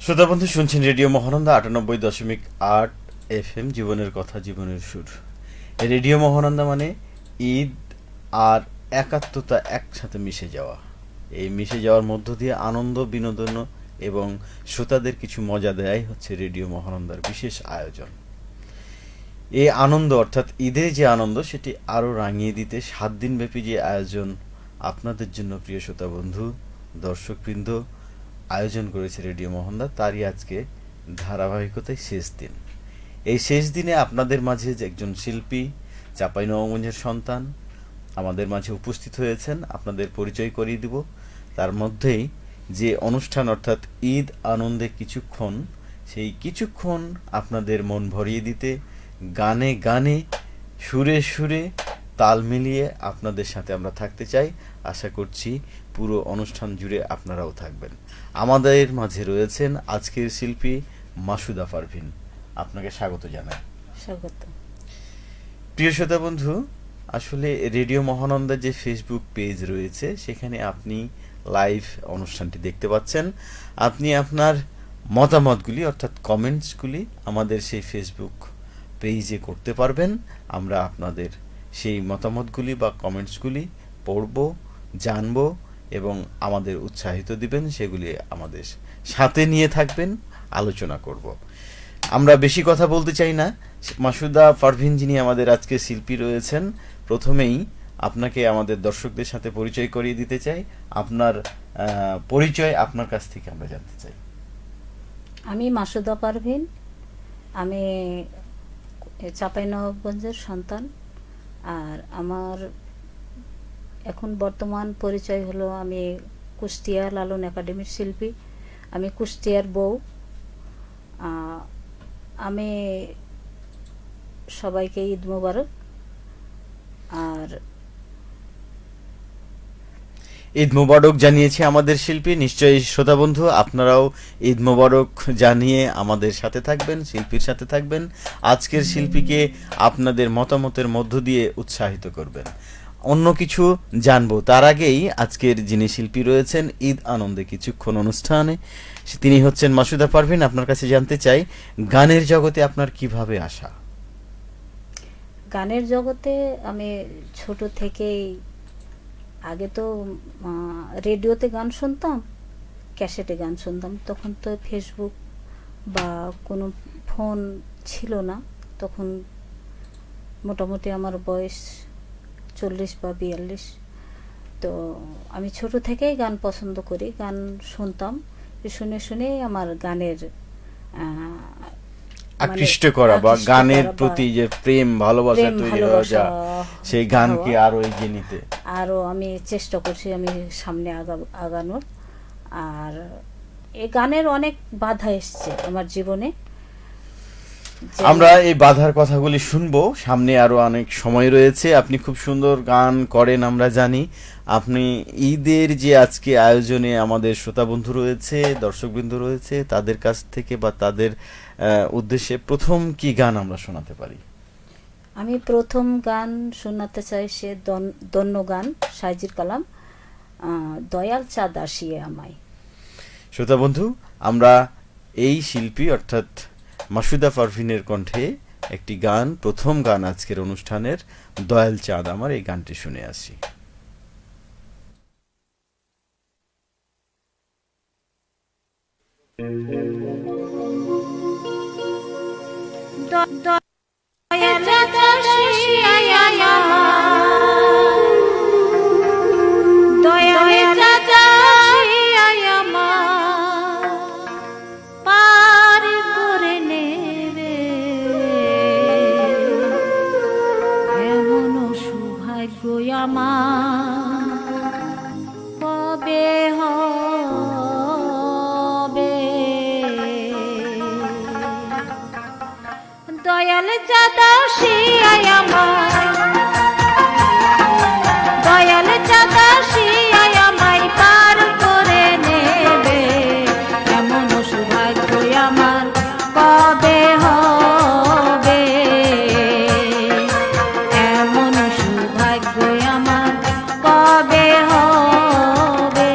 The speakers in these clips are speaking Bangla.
শ্রোতা বন্ধু, শুনছেন রেডিও মহানন্দা ৯৮.৮ FM, জীবনের কথা, জীবনের সুর। এই রেডিও মহানন্দা মানে ঈদ আর একাত্মতা একসাথে মিশে যাওয়া। এই মিশে যাওয়ার মধ্য দিয়ে আনন্দ, বিনোদন এবং শ্রোতাদের কিছু মজা দেয়াই হচ্ছে রেডিও মহানন্দার বিশেষ আয়োজন। এই আনন্দ অর্থাৎ ঈদের যে আনন্দ, সেটি আরও রাঙিয়ে দিতে ৭ দিনব্যাপী যে আয়োজন আপনাদের জন্য প্রিয় শ্রোতা বন্ধু, দর্শকবৃন্দ আয়োজন করেছে রেডিও মহানন্দা, তারই আজকে ধারাবাহিকতায় শেষ দিন। এই শেষ দিনে আপনাদের মাঝে যে একজন শিল্পী, চাঁপাইনবাবগঞ্জের সন্তান আমাদের মাঝে উপস্থিত হয়েছেন, আপনাদের পরিচয় করিয়ে দিব। তার মধ্যেই যে অনুষ্ঠান অর্থাৎ ঈদ আনন্দে কিছুক্ষণ, সেই কিছুক্ষণ আপনাদের মন ভরিয়ে দিতে গানে গানে, সুরে সুরে, তাল মিলিয়ে আপনাদের সাথে আমরা থাকতে চাই। আশা করছি পুরো অনুষ্ঠান জুড়ে আপনারাও থাকবেন। আমাদের মাঝে রয়েছেন আজকের শিল্পী মাসুদা পারভিন। আপনাকে স্বাগত জানাই। স্বাগত। প্রিয় শ্রোতা বন্ধু, আসলে রেডিও মহানন্দার যে ফেসবুক পেজ রয়েছে, সেখানে আপনি লাইভ অনুষ্ঠানটি দেখতে পাচ্ছেন। আপনি আপনার মতামতগুলি অর্থাৎ কমেন্টসগুলি আমাদের সেই ফেসবুক পেজে করতে পারবেন। আমরা আপনাদের সেই মতামতগুলি বা কমেন্টসগুলি পড়ব, জানব এবং আমাদের উৎসাহিত দিবেন, সেগুলি আমাদের সাথে নিয়ে থাকবেন, আলোচনা করব। আমরা বেশি কথা বলতে চাই না। মাসুদা পারভিন যিনি আমাদের আজকে শিল্পী রয়েছেন, প্রথমেই আপনাকে আমাদের দর্শকদের সাথে পরিচয় করিয়ে দিতে চাই। আপনার পরিচয় আপনার কাছ থেকে আমরা জানতে চাই। আমি মাসুদা পারভিন, আমি চাঁপাইনবাবগঞ্জের সন্তান। আর আমার এখন বর্তমান পরিচয় হলো আমি কুষ্টিয়া লালন একাডেমির শিল্পী, আমি কুষ্টিয়ার বউ। আমি সবাইকে ঈদ মোবারক। আর ঈদ মোবারক জানিয়েছে আমাদের শিল্পী। নিশ্চয়ই শ্রোতা বন্ধু, আপনারাও ঈদ মোবারক জানিয়ে আমাদের সাথে থাকবেন, শিল্পীর সাথে থাকবেন। আজকের শিল্পীকে আপনাদের মতামতের মধ্য দিয়ে উৎসাহিত করবেন। অন্য কিছু জানবো তার আগেই আজকের যিনি শিল্পী রয়েছেন ঈদ আনন্দে কিছুক্ষণ অনুষ্ঠানে, তিনি হচ্ছেন মাসুদা পারভিন। আপনার কাছে জানতে চাই, গানের জগতে আপনার কিভাবে আসা? গানের জগতে আমি ছোট থেকেই, আগে তো রেডিওতে গান শুনতাম, ক্যাসেটে গান শুনতাম। তখন তো ফেসবুক বা কোনো ফোন ছিল না। তখন মোটামুটি আমার বয়স 40 বা 42। তো আমি ছোট থেকেই গান পছন্দ করি, গান শুনতাম। শুনে শুনে আমার গানের আকৃষ্ট করা বা গানের প্রতি যে প্রেম ভালোবাসা তৈরি হয়ে যায়, সেই গানকে আরো এগিয়ে নিতে আরো আমি চেষ্টা করছি আমি সামনে আগানোর। আর এই গানের অনেক বাধা এসছে আমার জীবনে। আমরা এই বাধার কথাগুলি শুনবো, সামনে আরো অনেক সময় রয়েছে। আপনি খুব সুন্দর গান করেন আমরা জানি। আপনি ঈদের যে আজকে আয়োজনে আমাদের শ্রোতা বন্ধু রয়েছে, দর্শকবৃন্দ রয়েছে, তাদের কাছ থেকে বা তাদের উদ্দেশ্যে প্রথম কি গান আমরা শোনাতে পারি? আমি প্রথম গান শোনাতে চাই সে দন্য গান, সাইজির কালাম, দয়াল চাঁদ আসিয়ে আমায়। শ্রোতা বন্ধু, আমরা এই শিল্পী অর্থাৎ মাসুদা পারভিনের কণ্ঠে একটি গান, প্রথম গান আজকের অনুষ্ঠানের, দয়াল চাঁদ আমার, এই গানটি শুনে আসি। দয়াল চাঁদ আসিয়া আমায়, দয়াল চাঁদ আসিয়া আমায় পার করে নেবে, এমন সৌভাগ্য আমার কবে হবে, এমন সৌভাগ্য আমার কবে হবে।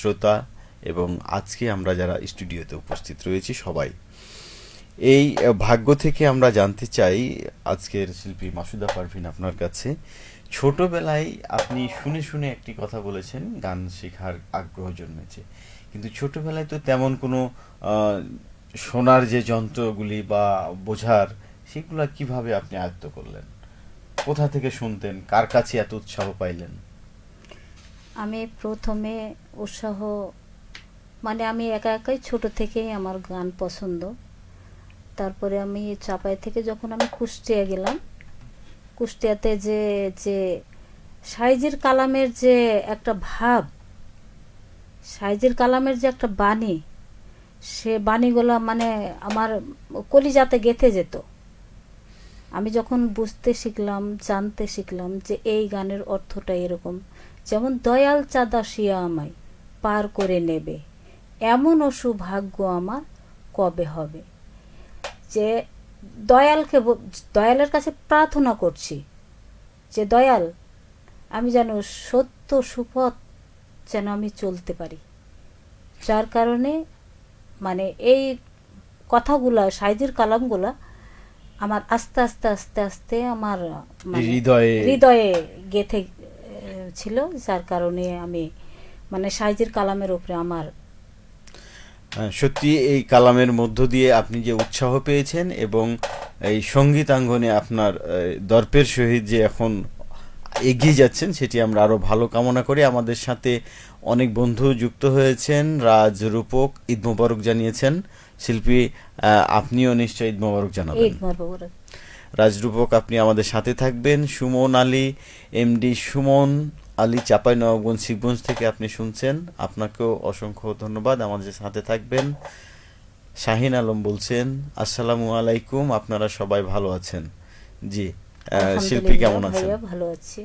শ্রোতা এবং আজকে আমরা যারা স্টুডিওতে উপস্থিত রয়েছি সবাই, এই ভাগ্য থেকে আমরা জানতে চাই আজকের শিল্পী মাসুদা পারভিন আপনার কাছে, ছোটবেলায় আপনি শুনে শুনে একটি কথা বলেছেন গান শেখার আগ্রহ জন্মেছে, কিন্তু ছোটবেলায় তো তেমন কোনো শোনার যে যন্ত্রগুলি বা বোঝার, সেগুলা কিভাবে আপনি আয়ত্ত করলেন? কোথা থেকে শুনতেন? কার কাছে এত উৎসাহ পাইলেন? আমি প্রথমে উৎসাহ, মানে আমি একা একাই ছোট থেকেই আমার গান পছন্দ। তারপরে আমি চাপাই থেকে যখন আমি কুষ্টিয়া গেলাম, কুষ্টিয়াতে যে যে সাইজির কালামের যে একটা ভাব, সাইজির কালামের যে একটা বাণী, সে বাণীগুলো মানে আমার কলিজাতে গেঁথে যেত। আমি যখন বুঝতে শিখলাম, জানতে শিখলাম যে এই গানের অর্থটা এরকম, যেমন দয়াল চাঁদা শিয়া আমায় পার করে নেবে, এমন অসুভাগ্য আমার কবে হবে। যে দয়ালের কাছে প্রার্থনা করছি যে দয়াল, আমি যেন সত্য সুপথ যেন আমি চলতে পারি। যার কারণে মানে এই কথাগুলা, সাইজির কালামগুলা আমার আস্তে আস্তে আস্তে আস্তে আমার মানে হৃদয়ে গেঁথে ছিল। যার কারণে আমি মানে সাইজির কালামের উপরে আমার সত্যি এই কালামের মধ্য দিয়ে আপনি যে উৎসাহ পেয়েছেন এবং এই সঙ্গীতাঙ্গনে আপনার দর্পের সহিত যে এখন এগিয়ে যাচ্ছেন, সেটি আমরা আরো ভালো কামনা করি। আমাদের সাথে অনেক বন্ধু যুক্ত হয়েছেন। রাজ রূপক ঈদ মোবারক জানিয়েছেন। শিল্পী আপনিও নিশ্চয়ই ঈদ মোবারক জানাবেন। রাজরূপক আপনি আমাদের সাথে থাকবেন। সুমন আলী, এমডি সুমন আলী, চাপাই নবাবগঞ্জ শিবগঞ্জ থেকে আপনি শুনছেন, আপনাকেও অসংখ্য ধন্যবাদ, আমাদের সাথে থাকবেন। শাহিন আলম বলছেন আসসালামু আলাইকুম, আপনারা সবাই ভালো আছেন? জি, শিল্পী কেমন আছেন? ভালো আছি।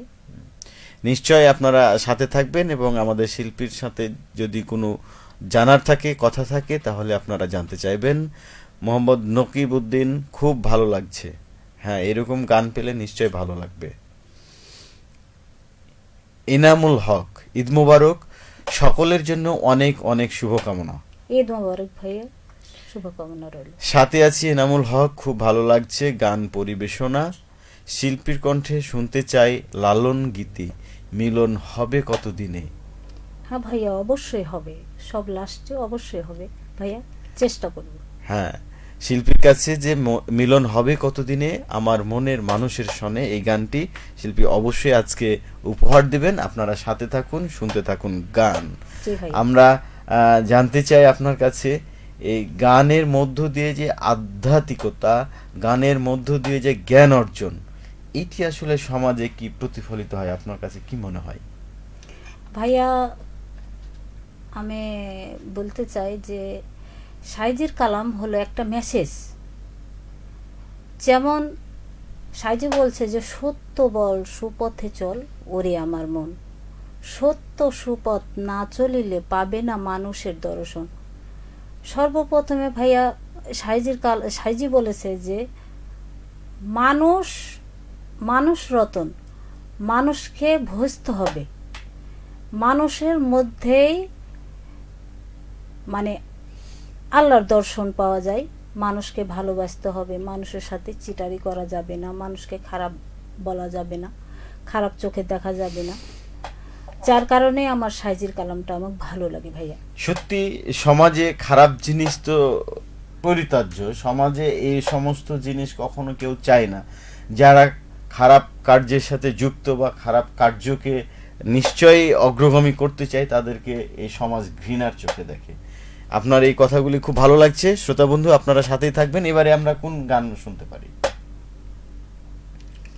নিশ্চয় আপনারা সাথে থাকবেন এবং আমাদের শিল্পীর সাথে যদি কোনো জানার থাকে, কথা থাকে, তাহলে আপনারা জানতে চাইবেন। মোহাম্মদ নকিব উদ্দিন, খুব ভালো লাগছে। হ্যাঁ, এরকম গান পেলে নিশ্চয় ভালো লাগবে। এনামুল হক, ঈদ মোবারক, সকলের জন্য অনেক অনেক শুভকামনা। ঈদ মোবারক ভাইয়া, শুভকামনা রইল। সাথে আছি এনামুল হক, খুব ভালো লাগছে গান পরিবেশনা, শিল্পীর কণ্ঠে শুনতে চাই লালন গীতি, মিলন হবে কতদিনে। হ্যাঁ ভাইয়া, অবশ্যই হবে, সব লাস্টে অবশ্যই হবে ভাইয়া, চেষ্টা করব। হ্যাঁ, শিল্পীর কাছে যে মিলন হবে কতদিনে আমার মনের মানুষের সনে, এই গানটি শিল্পী অবশ্যই আজকে উপহার দিবেন। আপনারা সাথে থাকুন, শুনতে থাকুন গান। আমরা জানতে চাই আপনার কাছে, এই গানের মধ্য দিয়ে যে আধ্যাত্মিকতা, গানের মধ্য দিয়ে যে জ্ঞান অর্জন, এটি আসলে সমাজে কি প্রতিফলিত হয়, আপনার কাছে কি মনে হয়? ভাইয়া, আমি বলতে চাই যে সাইজির কালাম হলো একটা মেসেজ। যেমন সাইজি বলছে যে সত্য বল সুপথে চল ওরে আমার মন, সত্য সুপথ না চলিলে পাবে না মানুষের দর্শন। সর্বপ্রথমে ভাইয়া সাইজি বলেছে যে মানুষ রতন, মানুষকে ভজতে হবে, মানুষের মধ্যেই মানে আল্লাহর দর্শন পাওয়া যায়। মানুষকে ভালোবাসতে হবে, মানুষের সাথে চিটারি করা যাবে না, মানুষকে খারাপ বলা যাবে না, খারাপ চোখে দেখা যাবে না। যার কারণে আমার সাইজির কালামটা আমার ভালো লাগে ভাইয়া। সত্যি সমাজে খারাপ জিনিস তো পরিত্যাজ্য, সমাজে এই সমস্ত জিনিস কখনো কেউ চায় না। যারা খারাপ কার্যের সাথে যুক্ত বা খারাপ কার্যকে নিশ্চয়ই অগ্রগামী করতে চায়, তাদেরকে এই সমাজ ঘৃণার চোখে দেখে। আপনার এই কথাগুলি খুব ভালো লাগছে। শ্রোতা বন্ধু, আপনারা সাথেই থাকবেন। এবারে আমরা কোন গান শুনতে পারি?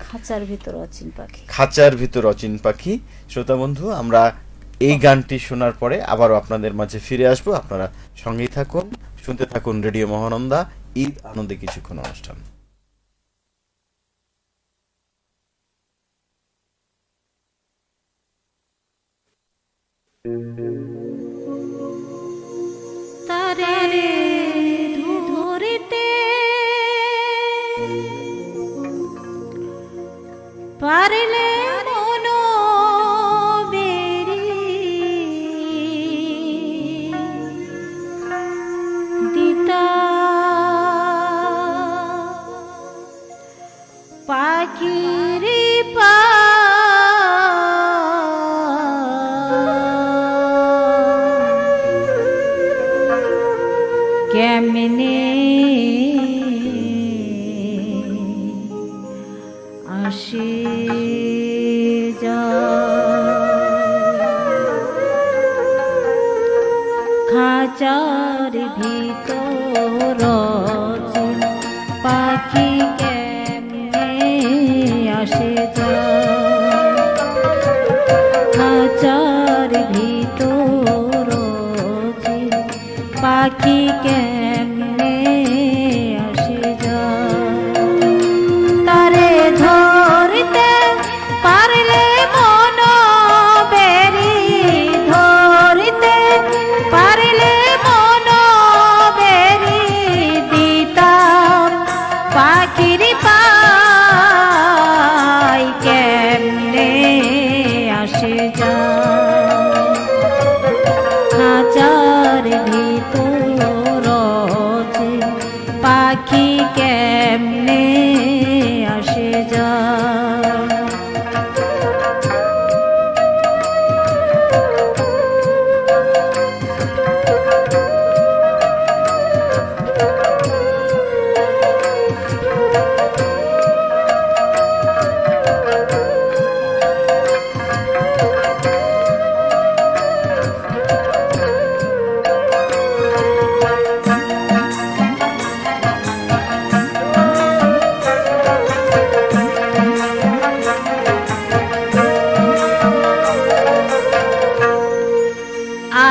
খাঁচার ভিতর অচিন পাখি। খাঁচার ভিতর অচিন পাখি। শ্রোতা বন্ধু, আমরা এই গানটি শোনার পরে আবারও আপনাদের মাঝে ফিরে আসবো। আপনারা সঙ্গেই থাকুন, শুনতে থাকুন রেডিও মহানন্দা ঈদ আনন্দে কিছুক্ষণ অনুষ্ঠান। তারে ধরিতে পারলে মনো বেরি পাখির পা কেমনে আসে খাঁচার ভিতর পাখি কেমনে আসে খাঁচার ভিতর পাখি কেমনে আসে তারে ধরতে পারলে মন বেরি ধরতে পারলে মন বেরি দিতাম পাখির পাই কেমনে আসে খাঁচার ভিতর পাখি কেমনে আসে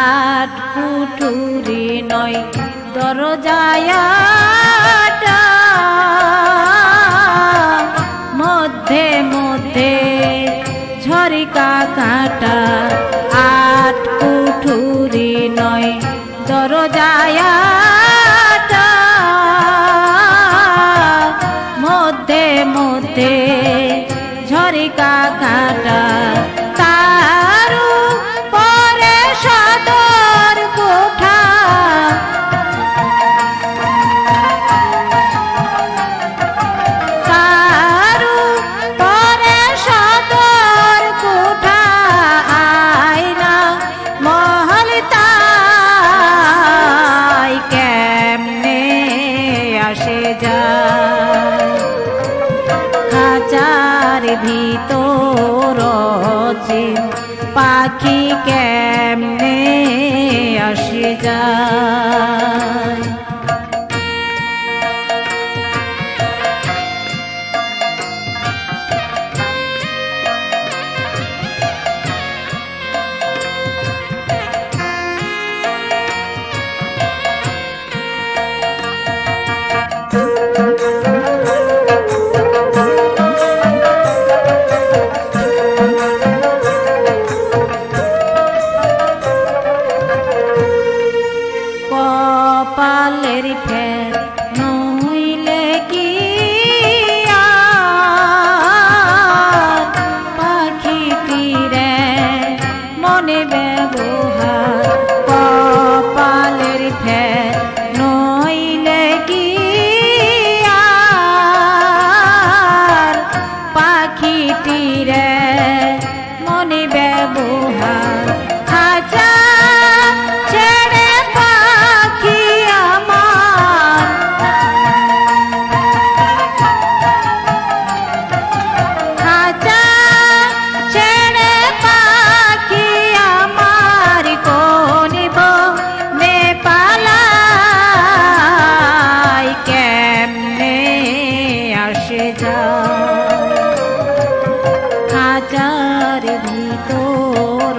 আট কুঠুরি নয় দরজায়াটা মধ্যে মধ্যে ঝরিকা কাটা আট কুঠুরি নয় দরজায়াটা মধ্যে মধ্যে ঝরিকা কাটা তারু পরে সদর কোঠা তারু পরে সদর কোঠা আয়না মহল তাই কেমনে আসে যায় খাঁচার ভিতর পাখি কেমনে আসে যায় কপালের ফের নইলে কি আর পাখিটিরে মনে ব্যবহার কপালের ফের নইলে কি আর পাখিটিরে মনে ব্যবহার খাঁচা ছেড়ে পাখি আমার খাঁচা ছেড়ে পাখি আমার কোন বনে পালাই কেমনে আসে যায় খাঁচার ভিতর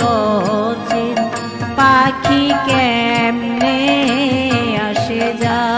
পাখি কেমনে আসে যায়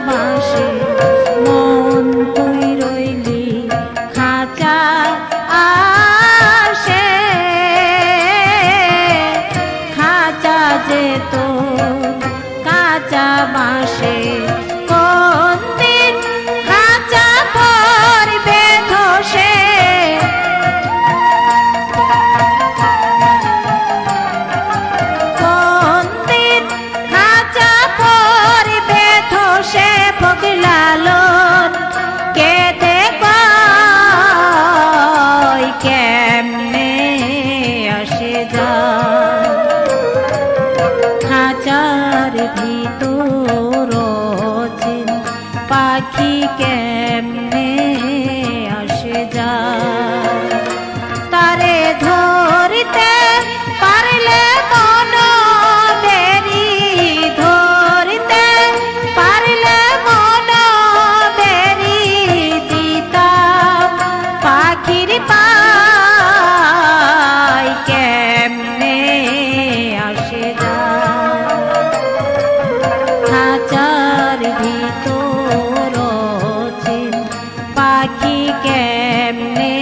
বাঁশে মন তুই রইলি খাঁচা আসে খাঁচা যে তোর কাঁচা বাঁশে কোন দিন খাঁচা পড়বে ধসে কোন দিন খাঁচা পড়বে ধসে ফকিলালন কেঁদে কয় কেমনে আসে যায় খাঁচার ভিতর চিন পাখি কেমনে আসে যায় তারে ধরতে পারলে মন বেরি ধরতে পারলে মন বেরি দিতাম পাখির পাই কেমনে আসে যায় খাঁচার ভিতর চিন পাখি কেমনে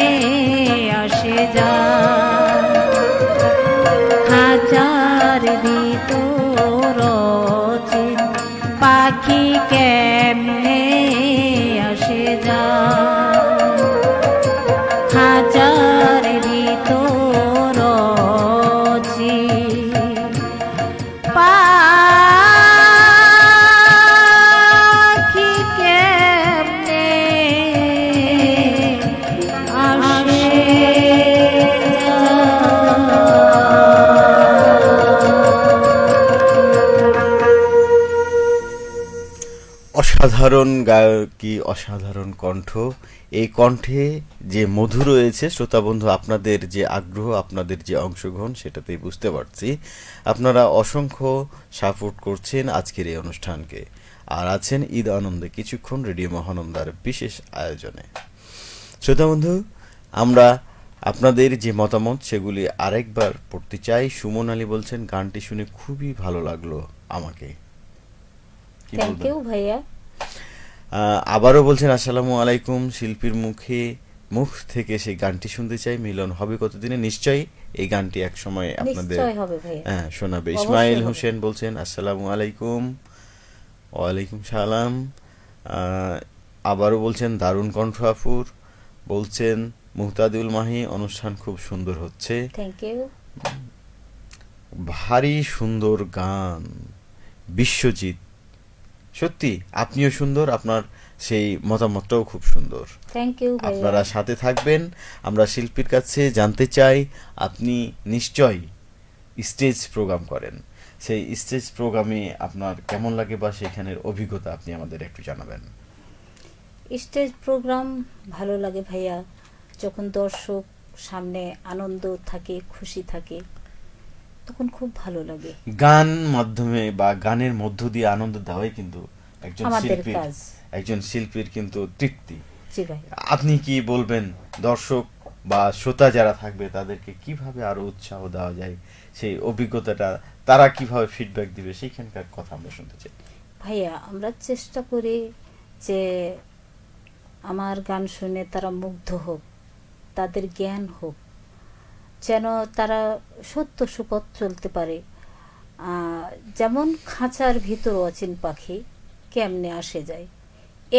আসে যায় খাঁচার ভিতর চিন পাখি কেমনে আসে যায় খাঁচার ভিতর চিন পাখি কেমনে আসে অসাধারণ গায়কী, অসাধারণ কণ্ঠ। এই কণ্ঠে যে মধু রয়েছে, শ্রোতা বন্ধু আপনাদের যে আগ্রহ, আপনাদের যে অংশগ্রহণ, সেটাতেই বুঝতে পারছি। আপনারা অসংখ্য সাপোর্ট করছেন আজকের এই অনুষ্ঠানকে, আর আছেন ঈদ আনন্দে কিছুক্ষণ রেডিও মহানন্দার বিশেষ আয়োজনে। শ্রোতা বন্ধু, আমরা আপনাদের যে মতামত সেগুলি আরেকবার পড়তে চাই। সুমন আলী বলছেন, গানটি শুনে খুবই ভালো লাগলো আমাকে। কি থ্যাংক বলবেন? ইউ ভাইয়া। আবারও বলছেন, আসসালামু আলাইকুম, শিল্পীর মুখ থেকে সেই গানটি শুনতে চাই, মিলন হবে কতদিনে। নিশ্চয়ই এই গানটি এক সময় আপনাদের নিশ্চয় হবে ভাইয়া। শোনাবে। অবশ্যই ইসমাইল হবে। হোসেন বলছেন, আসসালামু আলাইকুম। ওয়ালাইকুম সালাম। আবারও বলছেন, দারুণ কণ্ঠ আফুর। বলছেন মুহতাদুল মাহি, অনুষ্ঠান খুব সুন্দর হচ্ছে, থ্যাংক ইউ। ভারী সুন্দর গান। বিশ্বজিৎ, সত্যি আপনিও সুন্দর, আপনার সেই মতামতটাও খুব সুন্দর। থ্যাংক ইউ ভাইয়া। আপনারা সাথে থাকবেন। আমরা শিল্পীর কাছে জানতে চাই, আপনি নিশ্চয়ই স্টেজ প্রোগ্রাম করেন, সেই স্টেজ প্রোগ্রামে আপনার কেমন লাগে বা সেখানের অভিজ্ঞতা আপনি আমাদের একটু জানাবেন। স্টেজ প্রোগ্রাম ভালো লাগে ভাইয়া, যখন দর্শক সামনে আনন্দ থাকে, খুশি থাকে, তখন খুব ভালো লাগে। গান মাধ্যমে বা গানের মধ্য দিয়ে আনন্দ দেওয়াই কিন্তু আমাদের কাজ। একজন শিল্পীর কিন্তু তৃপ্তি। জি ভাই। আপনি কি বলবেন, দর্শক বা শ্রোতা যারা থাকবে তাদেরকে কিভাবে আরো উৎসাহ দেওয়া যায়, সেই অভিজ্ঞতাটা তারা কিভাবে ফিডব্যাক দিবে, সেইখানকার কথা আমরা শুনতে চাই। ভাইয়া, আমরা চেষ্টা করি যে আমার গান শুনে তারা মুগ্ধ হোক, তাদের জ্ঞান হোক, যেন তারা সত্য সুপথ চলতে পারে। যেমন খাঁচার ভিতর অচিন পাখি কেমনে আসে যায়,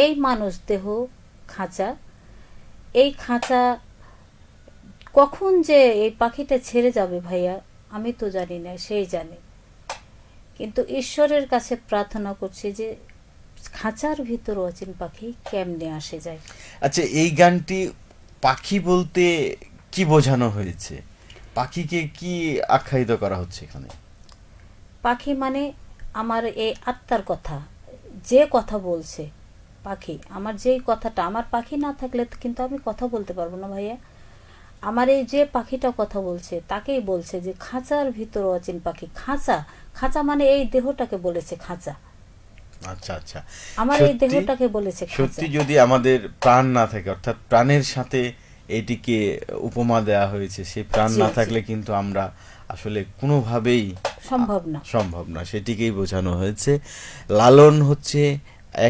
এই মানুষ দেহ খাঁচা, এই খাঁচা কখন যে এই পাখিটা ছেড়ে যাবে ভাইয়া আমি তো জানি না, সেই জানে। কিন্তু ঈশ্বরের কাছে প্রার্থনা করছি যে খাঁচার ভিতর অচিন পাখি কেমনে আসে যায়। আচ্ছা, এই গানটি পাখি বলতে কি বোঝানো হয়েছে? পাখিকে কি আখ্যায়িত করা হচ্ছে এখানে? পাখি মানে আমার এই আত্মার কথা, যে কথা বলছে পাখি, আমার যেই কথাটা, আমার পাখি না থাকলে কিন্তু আমি কথা বলতে পারবো না ভাইয়া। আমার এই যে পাখিটা কথা বলছে তাকেই বলছে যে খাঁচার ভিতর অচিন পাখি। খাঁচা, খাঁচা মানে এই দেহটাকে বলেছে খাঁচা। আচ্ছা আচ্ছা, আমার এই দেহটাকে বলেছে খাঁচা। সত্যি যদি আমাদের প্রাণ না থাকে, অর্থাৎ প্রাণের সাথে এটিকে উপমা দেওয়া হয়েছে, সেই প্রাণ না থাকলে কিন্তু আমরা আসলে কোনোভাবেই সম্ভব না, সেটিকেই বোঝানো হয়েছে। লালন হচ্ছে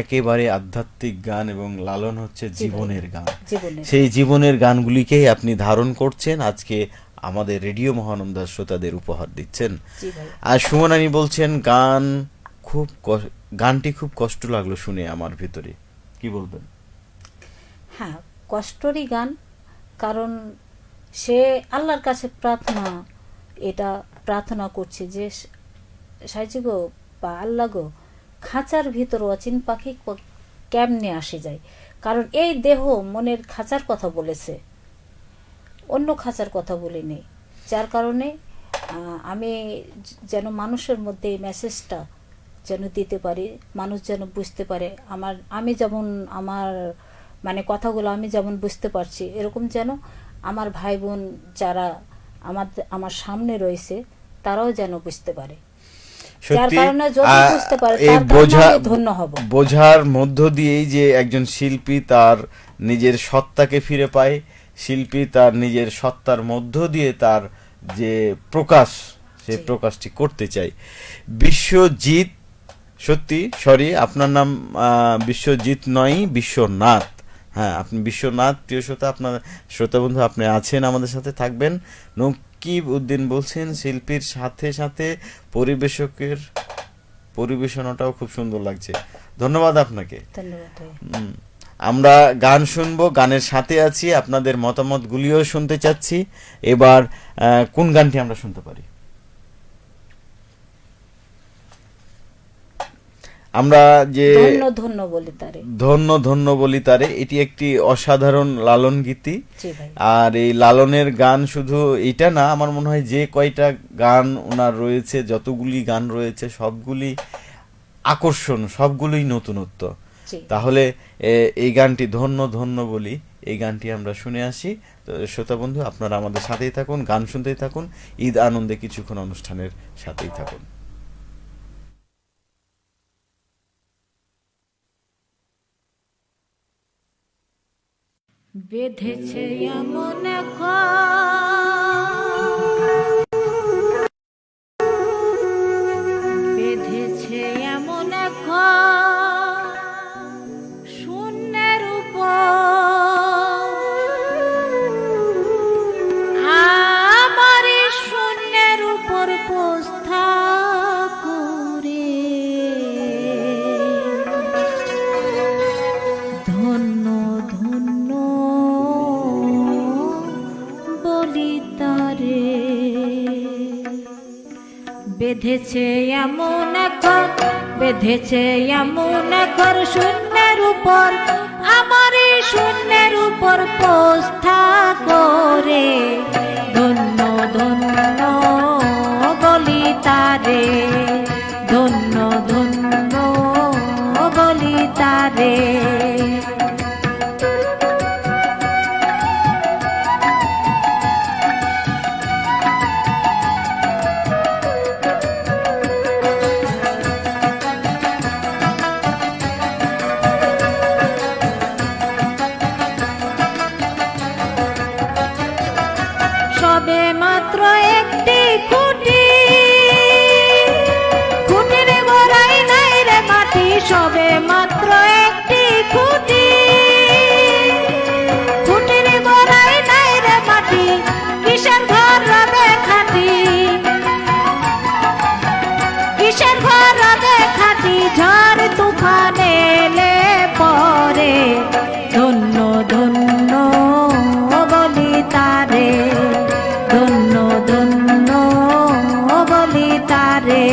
একেবারে আধ্যাত্মিক গান এবং লালন হচ্ছে জীবনের গান। জীবনের সেই জীবনের গানগুলিকেই আপনি ধারণ করছেন, আজকে আমাদের রেডিও মহানন্দার শ্রোতাদের উপহার দিচ্ছেন। জি ভাই। আর সুমনানি বলছেন গানটি খুব কষ্ট লাগলো শুনে আমার ভিতরে, কি বলবেন? হ্যাঁ, কষ্টরই গান, কারণ সে আল্লাহর কাছে প্রার্থনা করছে যে সাইজি গো বা আল্লাহ গো, খাঁচার ভিতর অচিন পাখি কেমনে আসে যায়। কারণ এই দেহ মনের খাঁচার কথা বলেছে, অন্য খাঁচার কথা বলিনি। যার কারণে আমি যেন মানুষের মধ্যে এই মেসেজটা যেন দিতে পারি, মানুষ যেন বুঝতে পারে। আমি যেমন আমার মানে কথাগুলো আমি যেমন বুঝতে পারছি, এরকম যেন আমার ভাই বোন যারা আমার সামনে রয়েছে তারাও যেন বুঝতে পারে। যার কারণে যদি বুঝতে পারে তার কারণে আমি ধন্য হব। বোঝার মধ্য দিয়েই যে একজন শিল্পী তার নিজের সত্তাকে ফিরে পায়, শিল্পী তার নিজের সত্তার মধ্য দিয়ে তার যে প্রকাশ, সেই প্রকাশটি করতে চায়। বিশ্বজিৎ, সত্যি সরি আপনার নাম বিশ্বজিৎ নয়, বিশ্বনাথ। হ্যাঁ, আপনি বিশ্বনাথ। প্রিয় শ্রোতা, আপনার শ্রোতা বন্ধু আপনি আছেন, আমাদের সাথে থাকবেন। নকিব উদ্দিন বলছেন শিল্পীর সাথে সাথে পরিবেশকের পরিবেশনাটাও খুব সুন্দর লাগছে। ধন্যবাদ আপনাকে। ধন্যবাদ। আমরা গান শুনবো, গানের সাথে আছি, আপনাদের মতামতগুলিও শুনতে চাচ্ছি। এবার কোন গানটি আমরা শুনতে পারি? আমরা যে ধন্য ধন্য বলি তারে, এটি একটি অসাধারণ লালন গীতি। আর এই লালনের গান শুধু এটা না, আমার মনে হয় যে কয়টা গান ওনার রয়েছে, যতগুলি গান রয়েছে সবগুলি আকর্ষণ, সবগুলোই নতুনত্ব। তাহলে এই গানটি ধন্য ধন্য বলি, এই গানটি আমরা শুনে আসি। তো শ্রোতা বন্ধু, আপনারা আমাদের সাথেই থাকুন, গান শুনতেই থাকুন, ঈদ আনন্দে কিছুক্ষণ অনুষ্ঠানের সাথেই থাকুন। বেঁধেছে এমন বেঁধেছে এমন শূন্যের উপর আমার শূন্যের উপর পোস্থা করে ধন্য ধন্য বলি তারে। বেঁধেছে এমন বেঁধেছে এমন শূন্যের উপর আমার শূন্যের উপর পোস্থা করে ধন্য ধন্য বলি তারে, ধন্য ধন্য বলি তারে। সবে মাত্র একটি খুঁটি, খুঁটির গোড়াই নাই রে মাটি, সবে মাত্র একটি খুঁটি, খুঁটির গোড়াই নাই রে মাটি, কিসের ঘর রবে খাটি, কিসের ঘর রবে খাটি, ঝড় তুফান এলে পরে ধন্য ধন্য বলি তারে, ধন্য ধন্য বলি তারে।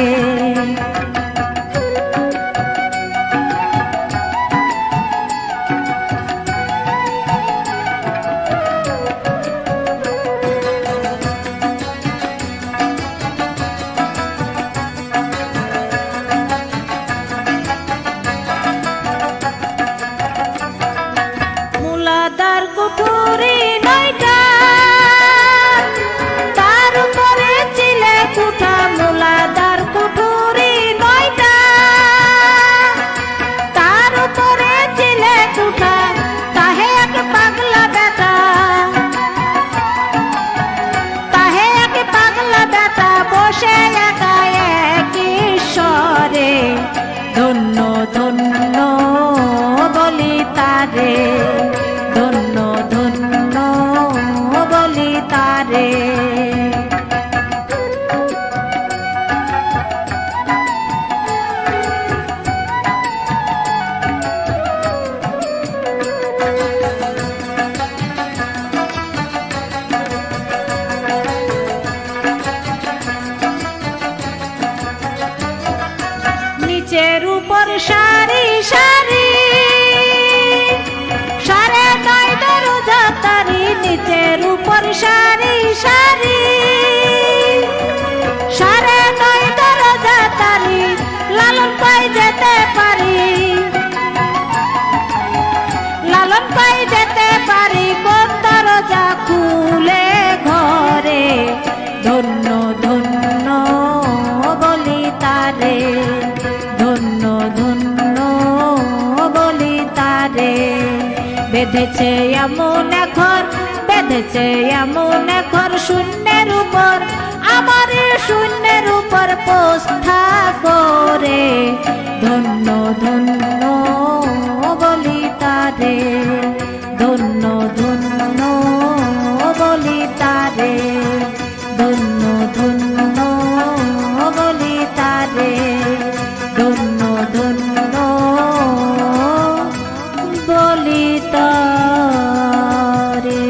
মুলাদার কুঠুরি নয়টা, তার উপরে চিলে কুঠা, মুলাদার কুঠুরি নয়টা, তার উপরে চিলে কুঠা, তাহে এক পাগলা বেটা, তাহে এক পাগলা বেটা বসে একা এক ঈশ্বরে ধন্য ধন্য তারে, ধন্য ধন্য বলি তারে। নিচের উপর সারি সারি, সারে নয় দরজা তারি, নিচের উপর সারি সারি, সারে নয় দরজা তারি, লালন পাই যেতে পারি, লালন পাই যেতে পারি, কোন দরজা খুলে ঘরে, ধন্য ধন্য বলি তারে, ধন্য ধন্য বলি তারে। বেঁধেছে এমন ঘর, বেঁধেছে এমন ঘর, শূন্যের উপর, আমার শূন্যের উপর পোস্থা করে, ধন্য ধন্য বলি তারে, ধন্য ধন্য বলি তারে, ধন্য ধন্য বলি তারে, ধন্য ধন্য বলি তারে।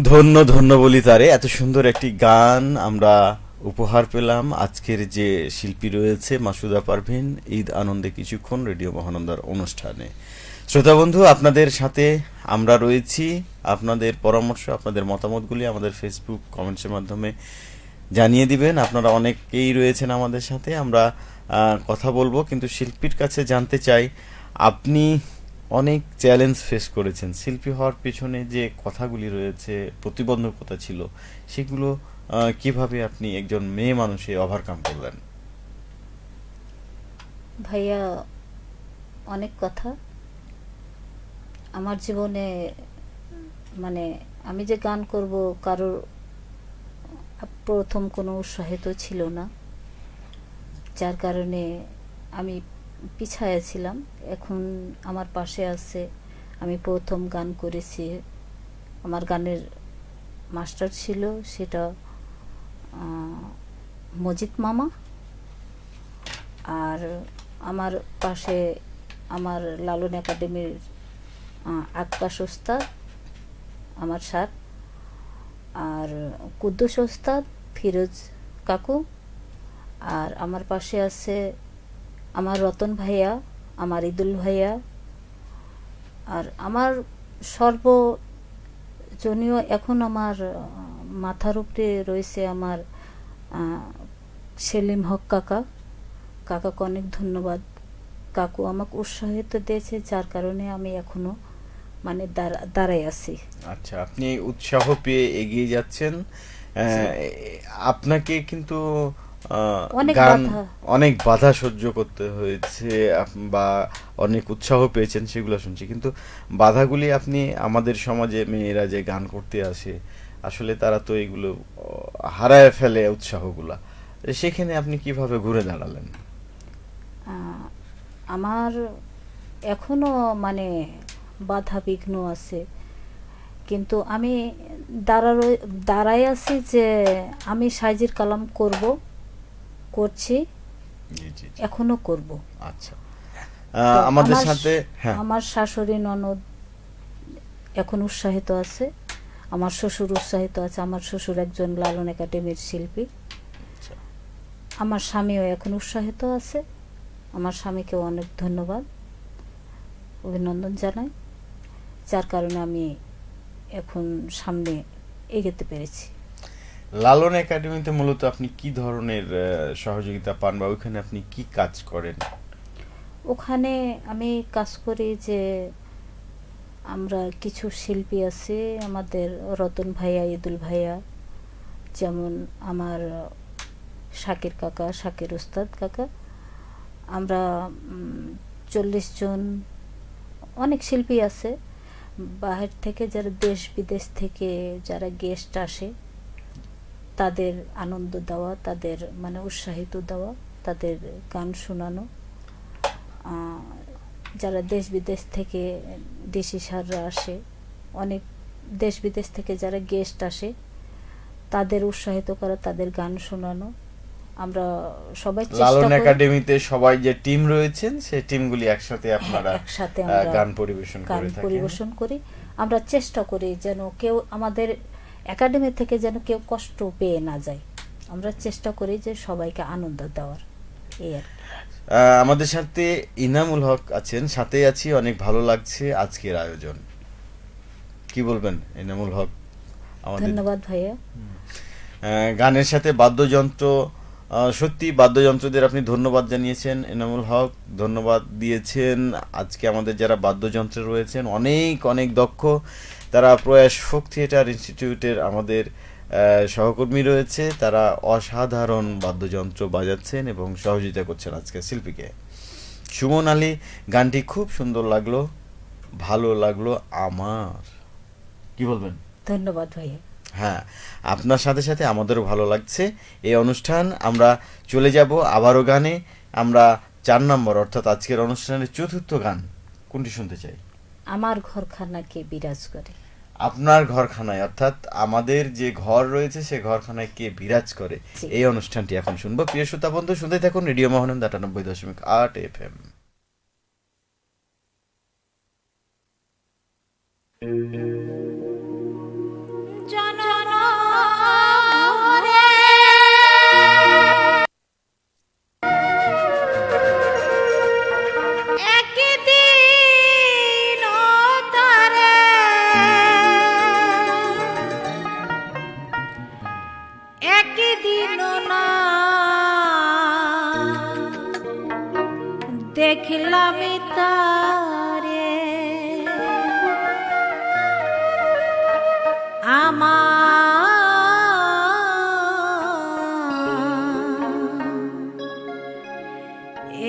ধন্য ধন্য বলি তারে। এত সুন্দর একটি গান আমরা উপহার পেলাম আজকের যে শিল্পী রয়েছে মাসুদা পারভিন ঈদ আনন্দে কিছুক্ষণ রেডিও মহানন্দার অনুষ্ঠানে। শ্রোতা বন্ধু, আপনাদের সাথে আমরা রয়েছি। আপনাদের পরামর্শ, আপনাদের মতামতগুলি আমাদের ফেসবুক কমেন্টসের মাধ্যমে জানিয়ে দিবেন। আপনারা অনেকেই রয়েছেন আমাদের সাথে, আমরা কথা বলবো, কিন্তু শিল্পীর কাছে জানতে চাই, আপনি অনেক চ্যালেঞ্জ ফেস করেছেন। শিল্পী হওয়ার পেছনে যে কথাগুলি রয়েছে, প্রতিবন্ধকতা ছিল, সেগুলো কিভাবে আপনি একজন মেয়ে মানুষে ওভারকাম করলেন? ভাইয়া, অনেক কথা আমার জীবনে, মানে আমি যে গান করব কারোর প্রথম কোনো উৎসাহিত ছিল না, যার কারণে আমি পিছায়া ছিলাম। এখন আমার পাশে আছে, আমি প্রথম গান করেছি, আমার গানের মাস্টার ছিল সেটা মজিদ মামা, আর আমার পাশে আমার লালন একাডেমির আক্কাস ওস্তাদ আমার স্যার, আর কুদ্দুস ওস্তাদ, ফিরোজ কাকু, আর আমার পাশে আছে আমার রতন ভাইয়া, আমার ইদুল ভাইয়া, আর আমার সর্বজনীয় এখন আমার মাথার উপরে রয়েছে আমার সেলিম হক কাকা। কাকাকে অনেক ধন্যবাদ। কাকু আমাকে উৎসাহিত দিয়েছে, যার কারণে আমি এখনো মানে দাঁড়াই আছি। আচ্ছা, আপনি উৎসাহ পেয়ে এগিয়ে যাচ্ছেন। আপনাকে কিন্তু অনেক বাধা সহ্য করতে হয়েছে, বা অনেক উৎসাহ পেয়েছেন সেগুলো শুনছি, কিন্তু বাধাগুলি আপনি, আমাদের সমাজে মেয়েরা যে গান করতে আসে আসলে তারা তো এগুলো হারায় ফেলে উৎসাহগুলা, সেখানে আপনি কিভাবে ঘুরে দাঁড়ালেন? আমার এখনো মানে বাধা বিঘ্ন আছে, কিন্তু আমি দাঁড়াই আছি যে আমি সাইজির কালাম করছি, এখনো করব। আচ্ছা, আমাদের সাথে আমার শাশুড়ি ননদ এখন উৎসাহিত আছে, আমার শ্বশুর উৎসাহিত আছে। আমার শ্বশুর একজন লালন একাডেমির শিল্পী। আমার স্বামীও এখন উৎসাহিত আছে। আমার স্বামীকেও অনেক ধন্যবাদ, অভিনন্দন জানাই, যার কারণে আমি এখন সামনে এগোতে পেরেছি। লালন একাডেমিতে মূলত আপনি কি ধরনের সহযোগিতা পান, বা ওইখানে আপনি কি কাজ করেন? ওখানে আমি কাজ করি যে আমরা কিছু শিল্পী আছে, আমাদের রতন ভাইয়া, ইদুল ভাইয়া, যেমন আমার শাকির কাকা, শাকির উস্তাদ কাকা, আমরা 40 জন অনেক শিল্পী আছে বাহির থেকে, যারা দেশ বিদেশ থেকে যারা গেস্ট আসে তাদের আনন্দ দেওয়া, তাদের মানে উৎসাহিত দেওয়া, তাদের গান শোনানো। যারা দেশ বিদেশ থেকে দেশি সাররা আসে, অনেক দেশ বিদেশ থেকে যারা গেস্ট আসে তাদের উৎসাহিত করা, তাদের গান শোনানো। আমরা সবাই চেষ্টা লালন করি একাডেমিতে সবাই যে টিম রয়েছেন সেই টিমগুলি একসাথে আপনারা একসাথে আমরা গান পরিবেশন গান করে থাকেন। পরিবেশন করি। আমরা চেষ্টা করি যেন কেউ আমাদের একাডেমি থেকে যেন কেউ কষ্ট পেয়ে না যায়। আমরা চেষ্টা করি যে সবাইকে আনন্দ দেওয়ার, এই আর কি। আমাদের সাথে ইনামুল হক আছেন, সাথে আছি, অনেক ভালো লাগছে আজকের আয়োজন। কি বলবেন ইনামুল হক? আমাদের ধন্যবাদ ভাইয়া। গানের সাথে বাদ্যযন্ত্র, সত্যি বাদ্যযন্ত্রদের আপনি ধন্যবাদ জানিয়েছেন ইনামুল হক, ধন্যবাদ দিয়েছেন। আজকে আমাদের যারা বাদ্যযন্ত্রে রয়েছেন অনেক অনেক দক্ষ, তারা প্রয়াস ফোক থিয়েটার ইনস্টিটিউটের আমাদের সহকর্মী রয়েছে, তারা অসাধারণ বাদ্যযন্ত্র বাজাচ্ছেন এবং সহযোগিতা করছেন আজকে শিল্পীকে। সুমন আলী, গানটি খুব সুন্দর লাগলো, ভালো লাগলো আমার। কি বলবেন? ধন্যবাদ ভাইয়া। হ্যাঁ, আপনার সাথে সাথে আমাদেরও ভালো লাগছে। এই অনুষ্ঠান আমরা চলে যাব আবারও গানে। আমরা 4 নম্বর অর্থাৎ আজকের অনুষ্ঠানের চতুর্থ গান কোনটি শুনতে চাই? আমার ঘরখানাকে বিরাজ করে। আপনার ঘরখানায়, অর্থাৎ আমাদের যে ঘর রয়েছে সে ঘরখানায় কে বিরাজ করে, জি। এই অনুষ্ঠানটি এখন শুনবো। প্রিয় শ্রোতা বন্ধু, শুনতে থাকুন রেডিও মহানন্দা 98.8 FM। দেখলাম তারে আমার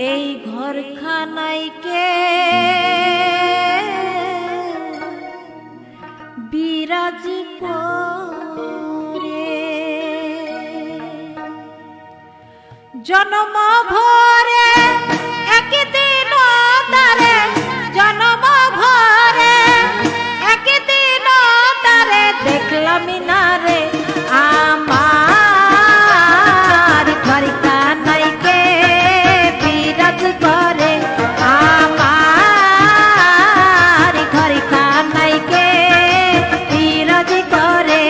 এই ঘরখানাইকে বিরাজ করে। জন্ম ভরে একদিন তারে, জন্ম ভরে একদিন তারে দেখলাম না রে আমার ঘরখানাইকে বিরাজ করে। আমার ঘরখানাইকে বিরাজ করে।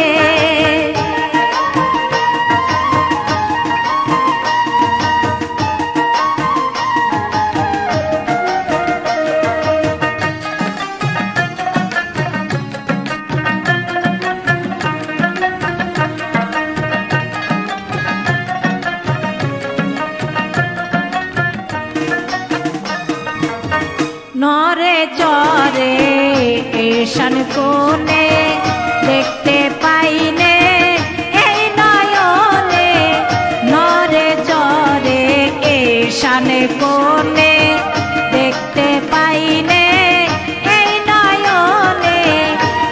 নরে চরে এশান কোণে দেখতে পাইনে এই নয়নে। নরে চরে এশান কোণে দেখতে পাইনে এই নয়নে।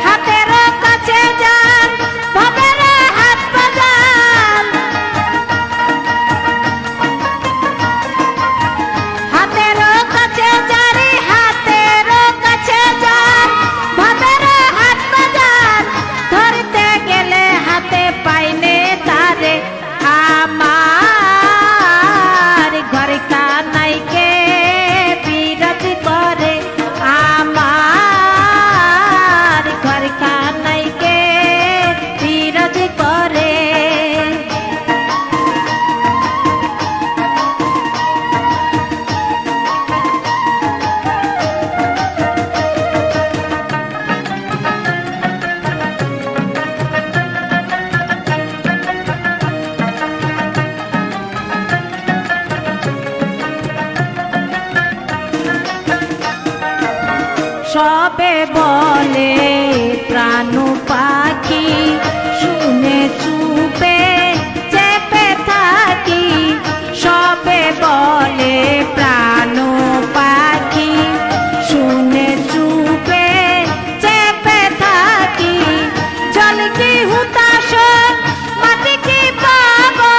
হাতের কাছে যান ভবের হাত বাজান, হাতের কাছে যারি হাতের কাছে যান ভবের হাত বাজান। ধরতে গেলে হাতে পাইনে তারে আমার ঘরখানাইকে বিরাজ করে। আমার ঘরখানাইকে বিরাজ করে। সবে বলে প্রাণ পাখি শুনে চুপে চেপে থাকি। সবে বলে প্রাণ পাখি শুনে চুপে চেপে থাকি। জল কি হুতাশ মাটি কি পাবো,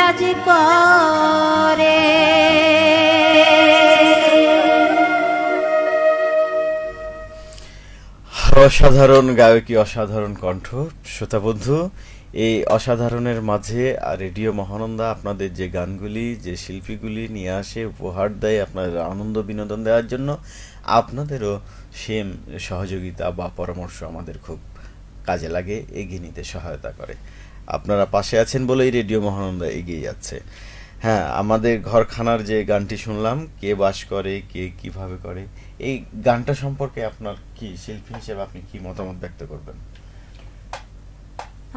কাজ করে। অসাধারণ গায়কী, অসাধারণ কণ্ঠ। শ্রোতা বন্ধু, এই অসাধারণের মাঝে রেডিও মহানন্দা আপনাদের যে গানগুলি, যে শিল্পীগুলি নিয়ে আসে, উপহার দেয় আপনাদের আনন্দ বিনোদন দেওয়ার জন্য, আপনাদেরও সেম সহযোগিতা বা পরামর্শ আমাদের খুব কাজে লাগে, এগিয়ে নিতে সহায়তা করে। আপনারা পাশে আছেন বলেই রেডিও মহানন্দা এগিয়ে যাচ্ছে। হ্যাঁ, আমাদের ঘরখানার যে গানটি শুনলাম, কে বাস করে, কে কিভাবে করে, এই গানটা সম্পর্কে আপনার কি, শিল্পী হিসেবে আপনি কি মতামত ব্যক্ত করবেন?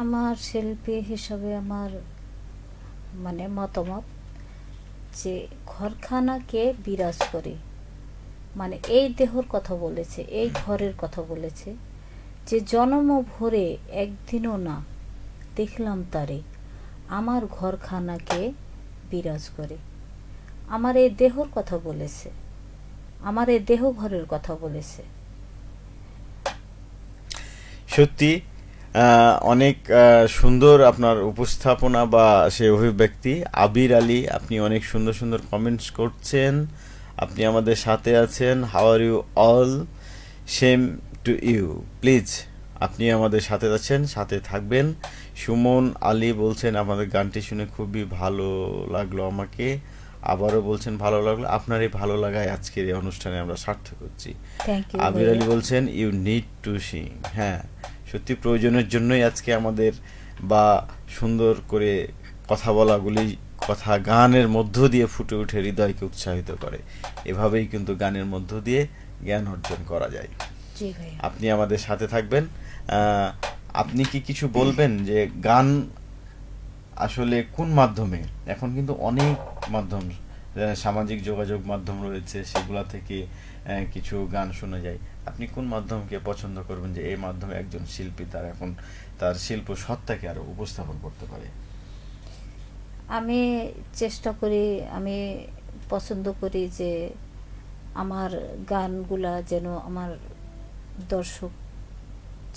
আমার শিল্পী হিসাবে আমার মানে মতামত যে ঘরখানাকে বিরাজ করে, মানে এই দেহর কথা বলেছে, এই ঘরের কথা বলেছে, যে জনম ভরে একদিনও না দেখলাম তারে, আমার ঘরখানাকে বিরাজ করে। আমার এই দেহর কথা বলেছে, আমার এই দেহ ঘরের কথা বলেছে। সত্যি অনেক সুন্দর আপনার উপস্থাপনা বা সে অভিব্যক্তি। আবির আলী, আপনি অনেক সুন্দর সুন্দর কমেন্টস করছেন, আপনি আমাদের সাথে আছেন। How are you all, same to you. Please, আপনি আমাদের সাথে আছেন, সাথে থাকবেন। সুমন আলী বলছেন আপনাদের গানটি শুনে খুবই ভালো লাগলো আমাকে। আবারও বলছেন ভালো লাগলো। আপনার এই ভালো লাগায় আজকের এই অনুষ্ঠানে আমরা সার্থক হচ্ছি। Thank you. আবির আলী বলছেন ইউ নিড টু সিং। হ্যাঁ, সত্যি প্রয়োজনের জন্যই আজকে আমাদের বা সুন্দর করে কথা বলাগুলি, কথা গানের মধ্য দিয়ে ফুটে উঠে হৃদয়কে উৎসাহিত করে। এভাবেই কিন্তু গানের মধ্য দিয়ে জ্ঞান অর্জন করা যায়। জি ভাই। আপনি আমাদের সাথে থাকবেন। আপনি কি কিছু বলবেন যে গান আসলে কোন মাধ্যমে? এখন কিন্তু অনেক মাধ্যম, সামাজিক যোগাযোগ মাধ্যম রয়েছে, সেগুলা থেকে কিছু গান শোনা যায়। আপনি কোন মাধ্যমকে পছন্দ করবেন যে এই মাধ্যমে একজন শিল্পী তার এখন তার শিল্প সত্তাকে আরো উপস্থাপন করতে পারে? আমি চেষ্টা করি, আমি পছন্দ করি যে আমার গানগুলা যেন আমার দর্শক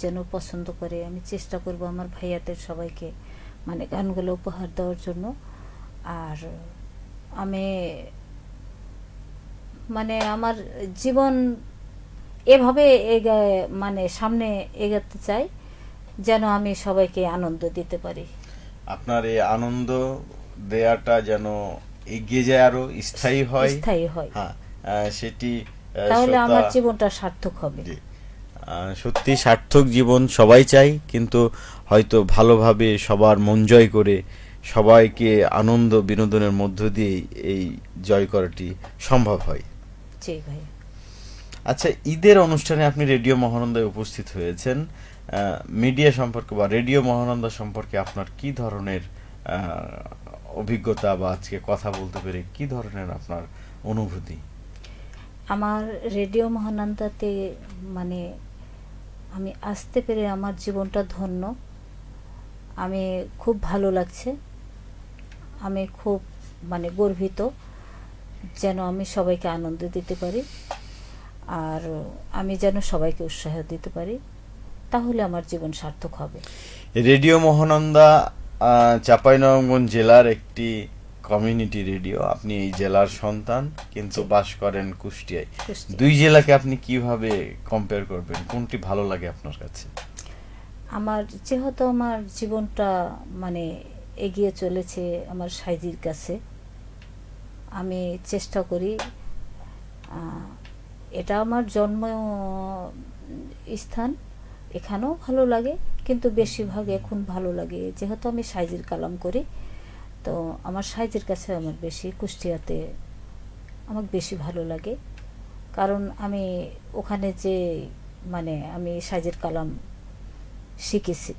যেন পছন্দ করে। আমি চেষ্টা করব আমার ভাইয়াদের সবাইকে মানে গানগুলো উপহার দেওয়ার জন্য। আর আমি মানে আমার জীবন এভাবে মানে সামনে এগাতে চাই যেন আমি সবাইকে আনন্দ দিতে পারি। আপনার এই আনন্দ দেয়াটা যেন এগিয়ে যায়, আরো স্থায়ী হয়। স্থায়ী হয়। হ্যাঁ, সেটি তাহলে আমার জীবনটা সার্থক হবে। সত্যি সার্থক জীবন সবাই চাই, কিন্তু হয়তো ভালোভাবে সবার মন জয় করে সবাইকে আনন্দ বিনোদনের মধ্য দিয়ে এই জয় করাটি সম্ভব হয়। জি ভাই। আচ্ছা, ঈদের অনুষ্ঠানে আপনি রেডিও মহানন্দায় উপস্থিত হয়েছেন। মিডিয়া সম্পর্কে বা রেডিও মহানন্দা সম্পর্কে আপনার কি ধরনের অভিজ্ঞতা, বা আজকে কথা বলতে পেরে কি ধরনের আপনার অনুভূতি? আমার রেডিও মহানন্দাতে মানে আমি আসতে পেরে আমার জীবনটা ধন্য। আমি খুব ভালো লাগছে, আমি খুব মানে গর্বিত যেন আমি সবাইকে আনন্দ দিতে পারি, আর আমি যেন সবাইকে উৎসাহ দিতে পারি, তাহলে আমার জীবন সার্থক হবে। রেডিও মহানন্দা চাঁপাইনবাবগঞ্জ জেলার একটি কমিউনিটি রেডিও। আপনি এই জেলার সন্তান, কিন্তু বাস করেন কুষ্টিয়ায়। দুই জেলাকে আপনি কিভাবে কম্পেয়ার করবেন? কোনটি ভালো লাগে আপনার কাছে? আমার যেহেতু আমার জীবনটা মানে এগিয়ে চলেছে আমার সাইজির কাছে, আমি চেষ্টা করি, এটা আমার জন্ম স্থান, এখানেও ভালো লাগে, কিন্তু বেশিরভাগ এখন ভালো লাগে যেহেতু আমি সাইজির কালাম করি, তো আমার সাইজির কাছে আমার বেশি, কুষ্টিয়াতে আমার বেশি ভালো লাগে, কারণ আমি ওখানে যে মানে আমি সাইজির কালাম শিখেছি,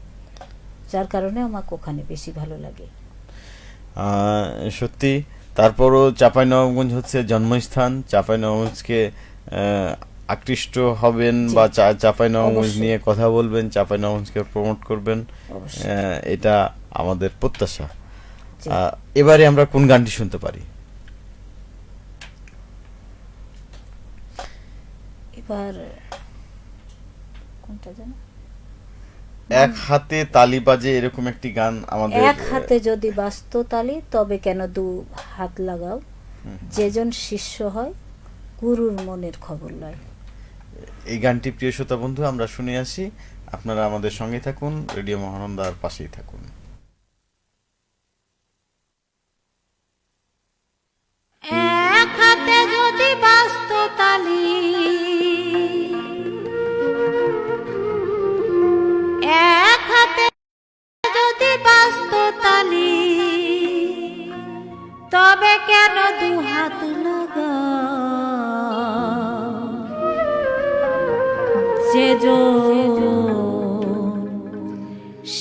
যার কারণে আমাকে ওখানে বেশি ভালো লাগে। সত্যি। তারপরও চাঁপাইনবাবগঞ্জ হচ্ছে জন্মস্থান। চাঁপাইনবাবগঞ্জকে আকৃষ্ট হবেন বা চাঁপাইনবাবগঞ্জ নিয়ে কথা বলবেন, চাঁপাইনবাবগঞ্জকে প্রমোট করবেন, এটা আমাদের প্রত্যাশা। এবারে আমরা কোন গানটি শুনতে পারি? এবার কোনটা জানো, এক হাতে তালি বাজে এরকম একটি গান আমাদের এক হাতে যদি বাজত তালি তবে কেন দু হাত লাগাও, যেজন শিষ্য হয় গুরুর মনের খবর লয়। এই গানটি প্রিয় শ্রোতা বন্ধু আমরা শুনে আসি, আপনারা আমাদের সঙ্গে থাকুন, রেডিও মহানন্দার পাশেই থাকুন। এক হাতে যদি বাজত তালি, এক হাতে যদি বাজত তালি তবে কেন দু হাত লাগা,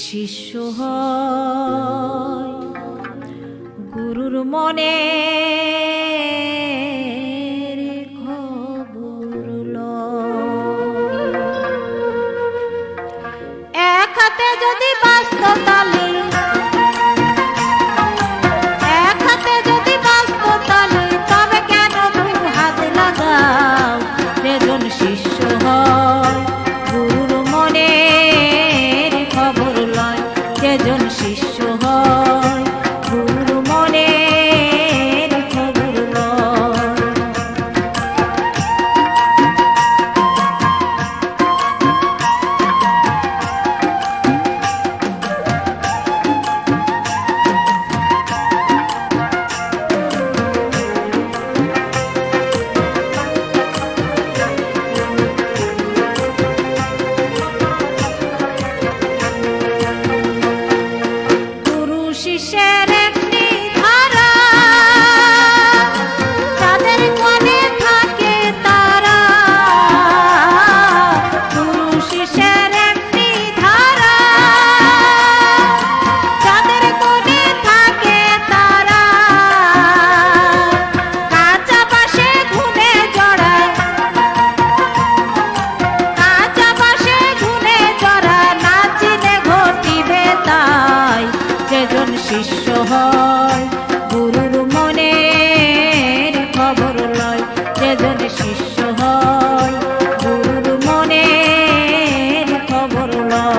শিষ্য হয় গুরুর মনে খবর লয়। এক হাতে যদি বাজত তালি, এক হাতে যদি বাজত তালি তবে কেন দু হাত লাগাও, যেজন শিষ্য হয় গুরুর মনের খবর লয়, যেজন শিষ্য হয় গুরুর মনের খবর লয়। গুরু শিষ্যের একটি ধারা, যাদের কোণে থাকে তারা। গুরু শিষ্যের একটি ধারা, যাদের কোণে থাকে তারা। কাঁচা বাঁশে ঘুনে জড়ায়, কাঁচা বাঁশে ঘুনে জড়া, নাচিলে ঘটিবে তাই, যেজন শিষ্য হয় গুরুর মনের খবর লয়, যেজন শিষ্য হয় গুরুর মনের খবর লয়।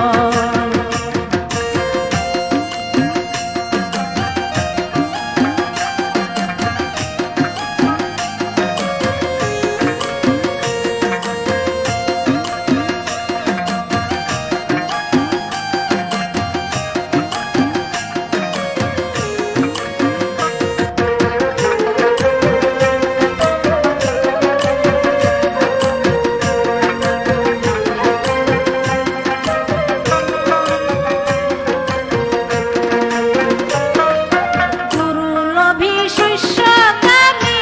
গুরু লোভী শিষ্যকামী,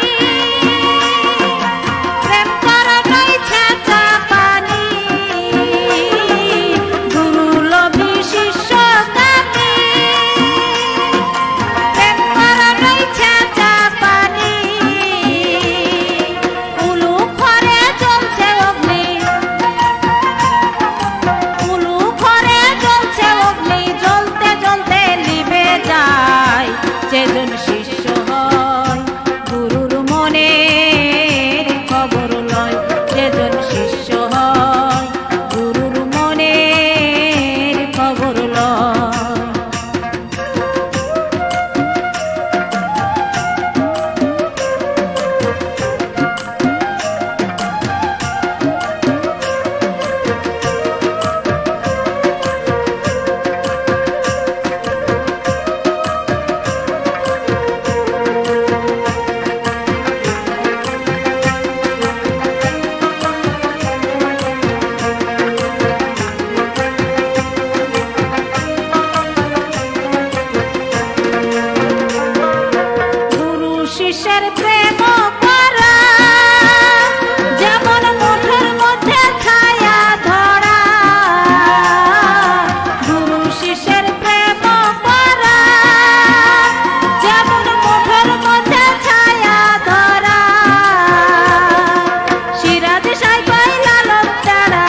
প্রেম করা নাই ছেঁচা পানি। গুরু লোভী শিষ্যকামী, প্রেম করা নাই ছেঁচা পানি। উলু ঘরে জ্বলছে অগ্নি, উলু ঘরে জ্বলছে অগ্নি, জ্বলতে জ্বলতে নিভে যায়, যেজন শিষ্য হয় গুরুর মনের খবর লয়, যেজন শিষ্য হয় গুরুর মনের খবর লয়। গুরু শিষ্যের প্রেম করা যেমন মধুর মধ্যে ছায়া ধরা। গুরু শিষ্যের প্রেম করা যেমন মধুর মধ্যে ছায়া ধরা। সিরাজ সাইবাই লালন তারা,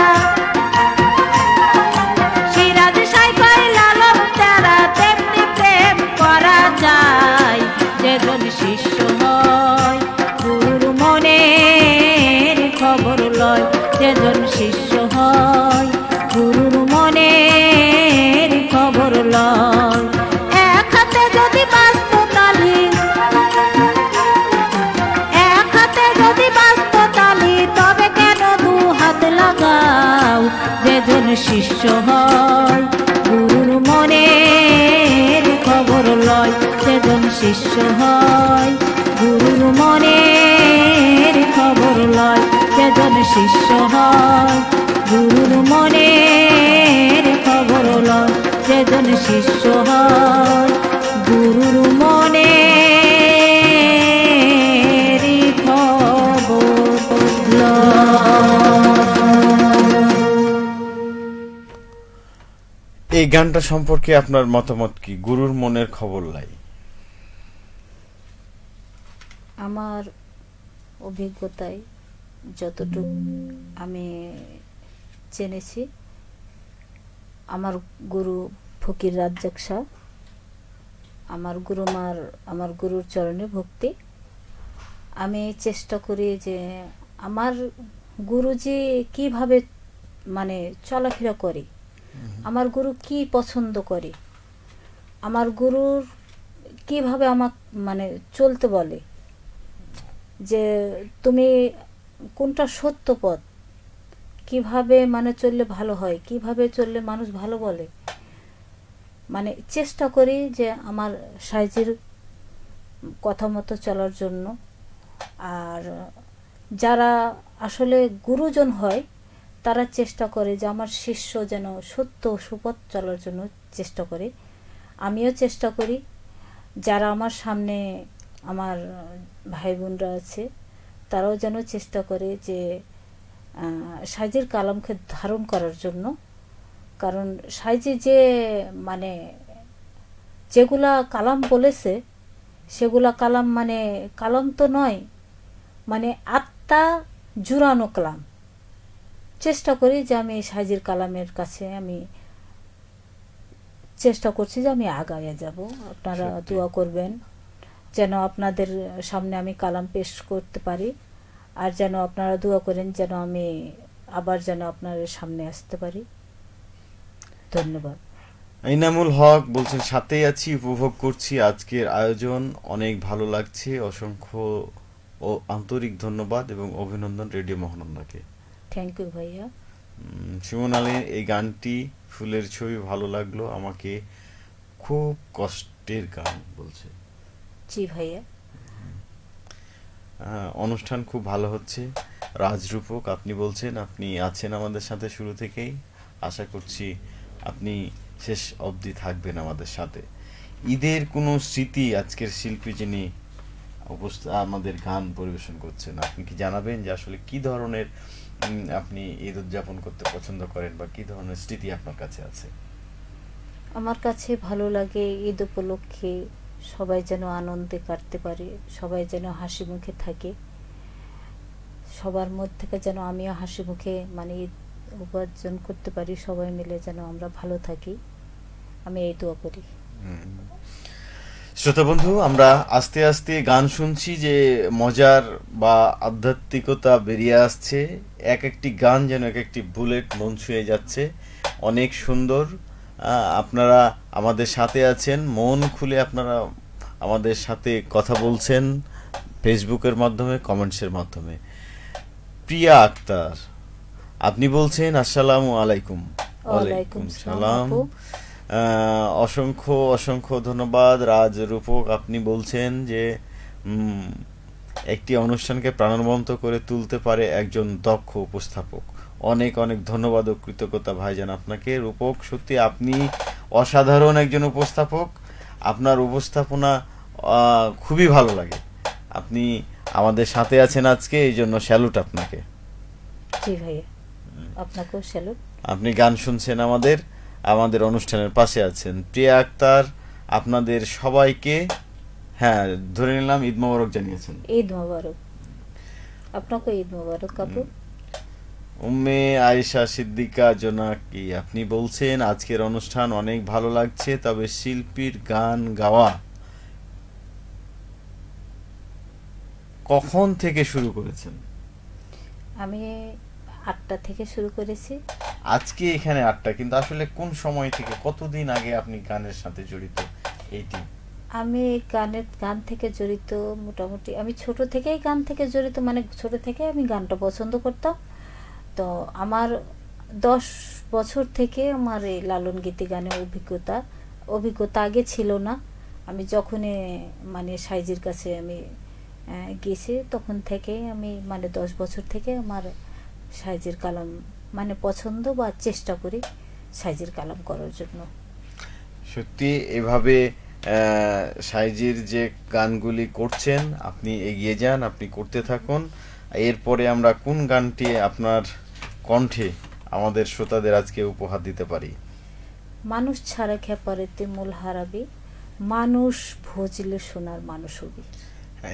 সিরাজ সাইবাই লালন তারা, তেমনি প্রেম করা যায়, যেজন শিষ্য হয় শিষ্য হয়, গুরুর মনের খবর লয়। যেজন শিষ্য হয়, গুরুর মনের খবর লয়। যেজন শিষ্য হয়, গুরুর মনের খবর লয়। এই গানটা সম্পর্কে আপনার মতামত কি? গুরুর মনের খবর লাই। আমার অভিজ্ঞতায় যতটুকু আমি জেনেছি, আমার গুরু ফকির রাজ্জাক শাহ, আমার গুরুর চরণে ভক্তি। আমি চেষ্টা করি যে আমার গুরুজি কিভাবে মানে চলাফেরা করে, আমার গুরু কি পছন্দ করে, আমার গুরুর কিভাবে আমাক মানে চলতে বলে, যে তুমি কোনটা সত্য পথ, কিভাবে মানে চললে ভালো হয়, কিভাবে চললে মানুষ ভালো বলে। মানে চেষ্টা করি যে আমার সাইজির কথা মতো চলার জন্য। আর যারা আসলে গুরুজন হয়, তারা চেষ্টা করে যে আমার শিষ্য যেন সত্য সুপথ চলার জন্য চেষ্টা করে। আমিও চেষ্টা করি। যারা আমার সামনে আমার ভাই বোনরা আছে, তারাও যেন চেষ্টা করে যে সাইজির কালামকে ধারণ করার জন্য। কারণ সাইজি যে মানে যেগুলা কালাম বলেছে, সেগুলা কালাম মানে কালাম তো নয়, মানে আত্মা জুড়ানো কালাম। চেষ্টা করি যে আমি সাইজির কালামের কাছে আমি চেষ্টা করছি যে আমি আগায়ে যাব। আপনারা দোয়া করবেন যেন আপনাদের সামনে আমি কালাম পেশ করতে পারি, আর যেন আপনারা দোয়া করেন যেন আমি আবার যেন আপনাদের সামনে আসতে পারি। ধন্যবাদ। ইনামুল হক বলছেন, সাথেই আছি, উপভোগ করছি আজকের আয়োজন, অনেক ভালো লাগছে। অসংখ্য ও আন্তরিক ধন্যবাদ এবং অভিনন্দন রেডিও মহানন্দাকে। থ্যাংক ইউ ভাইয়া। সুমন আলীর এই গানটি ফুলের ছবি ভালো লাগলো আমাকে, খুব কষ্টের গান বলছে। জি ভাইয়া। অনুষ্ঠান খুব ভালো হচ্ছে। রাজরূপক আপনি বলছেন আপনি আছেন আমাদের সাথে শুরু থেকেই, আশা করছি আপনি শেষ অবধি থাকবেন আমাদের সাথে। ঈদের কোনো স্মৃতি আজকের শিল্পী যিনি আমাদের গান পরিবেশন করছেন, আপনি কি জানাবেন যে আসলে কি ধরনের আপনি ঈদ উদযাপন করতে পছন্দ করেন বা কি ধরনের স্মৃতি আপনার কাছে আছে? আমার কাছে ভালো লাগে ঈদ উপলক্ষে সবাই যেন আনন্দে কাটতে পারে, সবাই যেন হাসি মুখে থাকে, সবার মধ্যে থেকে যেন আমিও হাসি মুখে মানে ঈদ উপার্জন করতে পারি, সবাই মিলে যেন আমরা ভালো থাকি, আমি এই দোয়া করি। শ্রোতা বন্ধু, আমরা আস্তে আস্তে গান শুনছি যে মজার বা আধ্যাত্মিকতা বেরিয়ে আসছে। এক একটি গান যেন এক একটি বুলেট মন ছুঁয়ে যাচ্ছে, অনেক সুন্দর। আপনারা আমাদের সাথে আছেন, মন খুলে আপনারা আমাদের সাথে কথা বলছেন ফেসবুকের মাধ্যমে, কমেন্টসের মাধ্যমে। প্রিয়া আক্তার আপনি বলছেন আসসালামু আলাইকুম। ওয়ালাইকুম সালাম। অসংখ্য অসংখ্য ধন্যবাদ। রাজরূপক আপনি বলছেন যে একটি অনুষ্ঠানকে প্রাণবন্ত করে তুলতে পারে একজন দক্ষ উপস্থাপক। অনেক অনেক ধন্যবাদ ও কৃতজ্ঞতা ভাইজান আপনাকে। রূপক, সত্যি আপনি অসাধারণ একজন উপস্থাপক, আপনার উপস্থাপনা খুবই ভালো লাগে। আপনি আমাদের সাথে আছেন আজকে, এই জন্য স্যালুট আপনাকে। জি ভাইয়া, আপনাকেও স্যালুট। আপনি গান শুনছেন আমাদের অনুষ্ঠানের পাশে আছেন। প্রিয়া আক্তার আপনাদের সবাইকে ধরে নিলাম ঈদ মোবারক জানিয়েছেন। ঈদ মোবারক, আপনাকে ঈদ মোবারক আপু। উম্মে আয়েশা সিদ্দিকা জোনাকি আপনি বলছেন আজকের অনুষ্ঠান অনেক ভালো লাগছে, তবে শিল্পীর গান গাওয়া কখন থেকে শুরু করেছেন? আমি 8টা থেকে শুরু করেছি। আজকে এখানে 8টা, কিন্তু আসলে কোন সময় থেকে, কতদিন আগে আপনি গানের সাথে জড়িত? এইটি আমি গান থেকে জড়িত মোটামুটি আমি ছোট থেকেই গান থেকে জড়িত, মানে ছোট থেকে আমি গানটা পছন্দ করতাম। তো আমার 10 বছর থেকে আমার এই লালন গীতি গানের অভিজ্ঞতা আগে ছিল না। আমি যখনই মানে সাইজির কাছে আমি গেছি তখন থেকে আমি মানে 10 বছর থেকে আমার সাইজির কালাম মানে পছন্দ বা চেষ্টা করি সাইজির কালাম করার জন্য। সত্যি এভাবে সাইজির যে গানগুলি করছেন আপনি এগিয়ে যান, আপনি করতে থাকুন। এরপরে আমরা কোন গানটি আপনার কণ্ঠে আমাদের শ্রোতাদের আজকে উপহার দিতে পারি? মানুষ ছাড়া খেপারেতে মূল হারাবি, মানুষ ভজলে সোনার মানুষ হবি।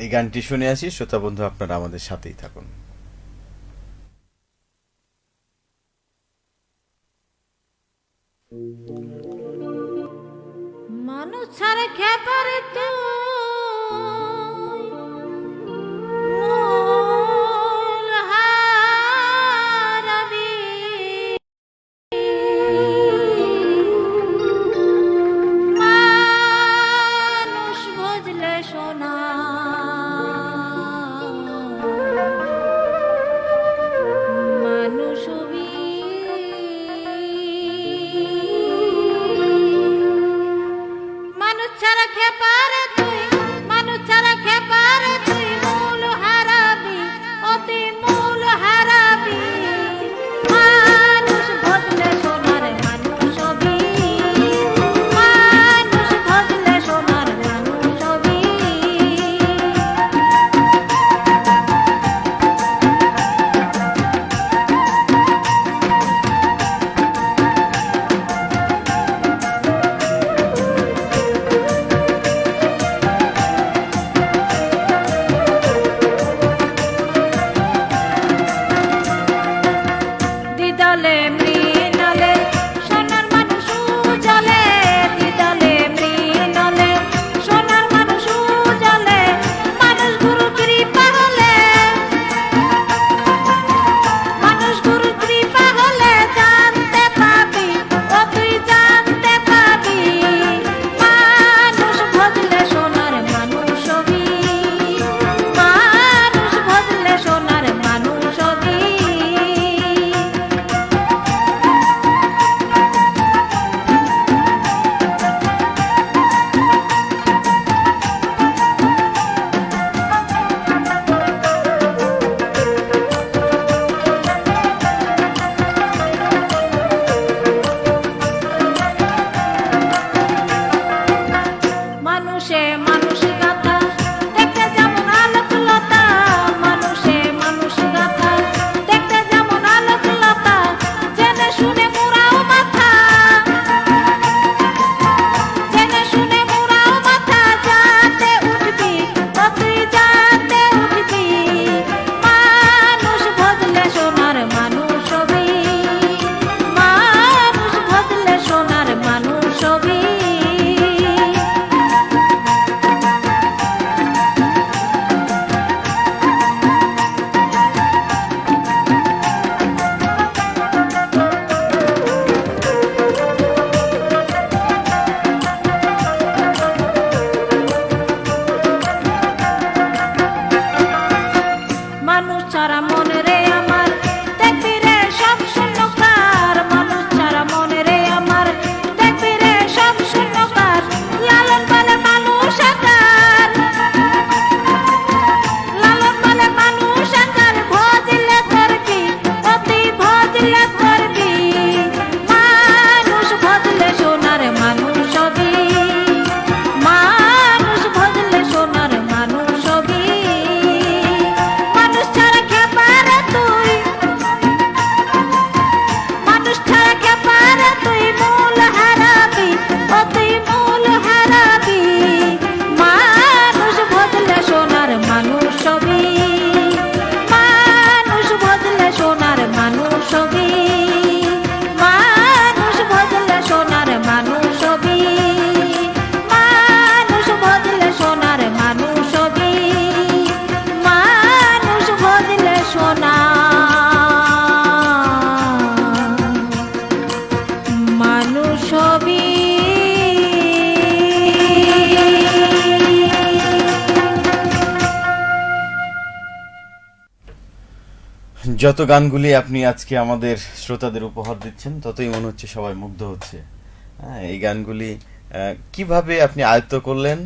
এই গানটি শুনে আসি, শ্রোতা বন্ধু আপনারা আমাদের সাথেই থাকুন। মানুষ ছাড়া খেপারে তুই মূল হারাবি, মানুষ ভজলে সোনা মানুষ হবি। মানুষ ছাড়া খেপারে তুই, মানুষ ছাড়া খেপারে তুই মূল হারাবি, অতি মূল হারাবি, মানুষ ভজলে সোনার মানুষ হবি, মানুষ ভজলে সোনার মানুষ হবি। দিদলে মৃণালে সোনার মানুষ উজালে, দিদলে মৃণালে সোনার মানুষ উজালে, মানুষ গুরু কৃপা হলে, মানুষ গুরু কৃপা হলে জানতে পাবি, ও তুই জানতে পাবি, মানুষ ভজলে সোনার মানুষ হবি, মানুষ ভজলে সোনার মানুষ হবি। মানুষে মানুষ গাথা দেখতে যেমন আলোকলতা, মানুষে মানুষ গাথা দেখতে যেমন আলোকলতা, জেনে শুনে মুড়াও মাথা, জেনে শুনে মুড়াও মাথা, যাতে উঠবি ও তুই যাতে উঠবি, মানুষ ভজলে সোনার মানুষ হবি, মানুষ ভজলে সোনার মানুষ হবি। মানুষ ছাড়া মনে রে আমার দেখবি রে সব শূন্যকার, মানুষ ছাড়া মনে রে আমার দেখবি রে সব শূন্যকার, লালন বলে মানুষ আকার, লালন বলে মানুষ আকার, ভজলে করবি অতি ভজলে করবি, মানুষ ভজলে সোনার মানুষ হবি, মানুষ ভজলে সোনার মানুষ হবি। মানুষ ছাড়া খেপারে তুই, মানুষ ছাড়া খেপারে তুই মূল হারাবি, ও তুই মূল হারাবি, মানুষ ভজলে সোনার মানুষ হবি, মানুষ ভজলে সোনার মানুষ হবি, মানুষ ভজলে সোনার মানুষ হবি, মানুষ ভজলে সোনার মানুষ হবি, মানুষ ভজলে সোনার মানুষ হবি। যত গানগুলি আপনি আজকে আমাদের শ্রোতাদের উপহার দিচ্ছেন ততই মনে হচ্ছে সবাই মুগ্ধ হচ্ছে। হ্যাঁ, এই গানগুলি কিভাবে আপনি আয়ত্ত করলেন,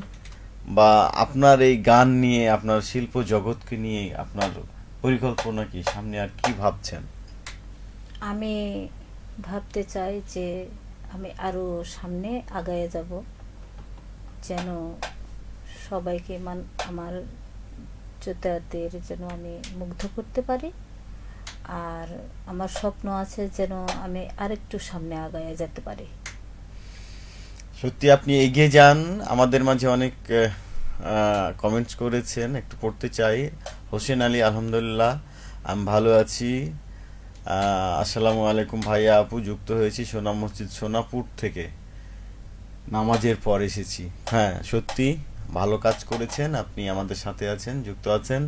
বা আপনার এই গান নিয়ে, আপনার শিল্প জগৎকে নিয়ে আপনার পরিকল্পনা কি, সামনে আর কি ভাবছেন? আমি ভাবতে চাই যে আমি আরও সামনে আগায় যাব, যেন সবাইকে আমার শ্রোতাদের যেন আমি মুগ্ধ করতে পারি। আর আমার স্বপ্ন আছে যেন আমি আরেকটু সামনে আগায় যেতে পারি। সত্যি আপনি এগিয়ে যান। আমাদের মাঝে অনেক কমেন্টস করেছেন, একটু পড়তে চাই। হোসেন আলী, আলহামদুলিল্লাহ আমি ভালো আছি। আসসালামু আলাইকুম ভাইয়া আপু, যুক্ত হয়েছি সোনাম মসজিদ সোনাপুর থেকে, নামাজের পর এসেছি। হ্যাঁ, সত্যি ভালো কাজ করেছেন, আপনি আমাদের সাথে আছেন, যুক্ত আছেন।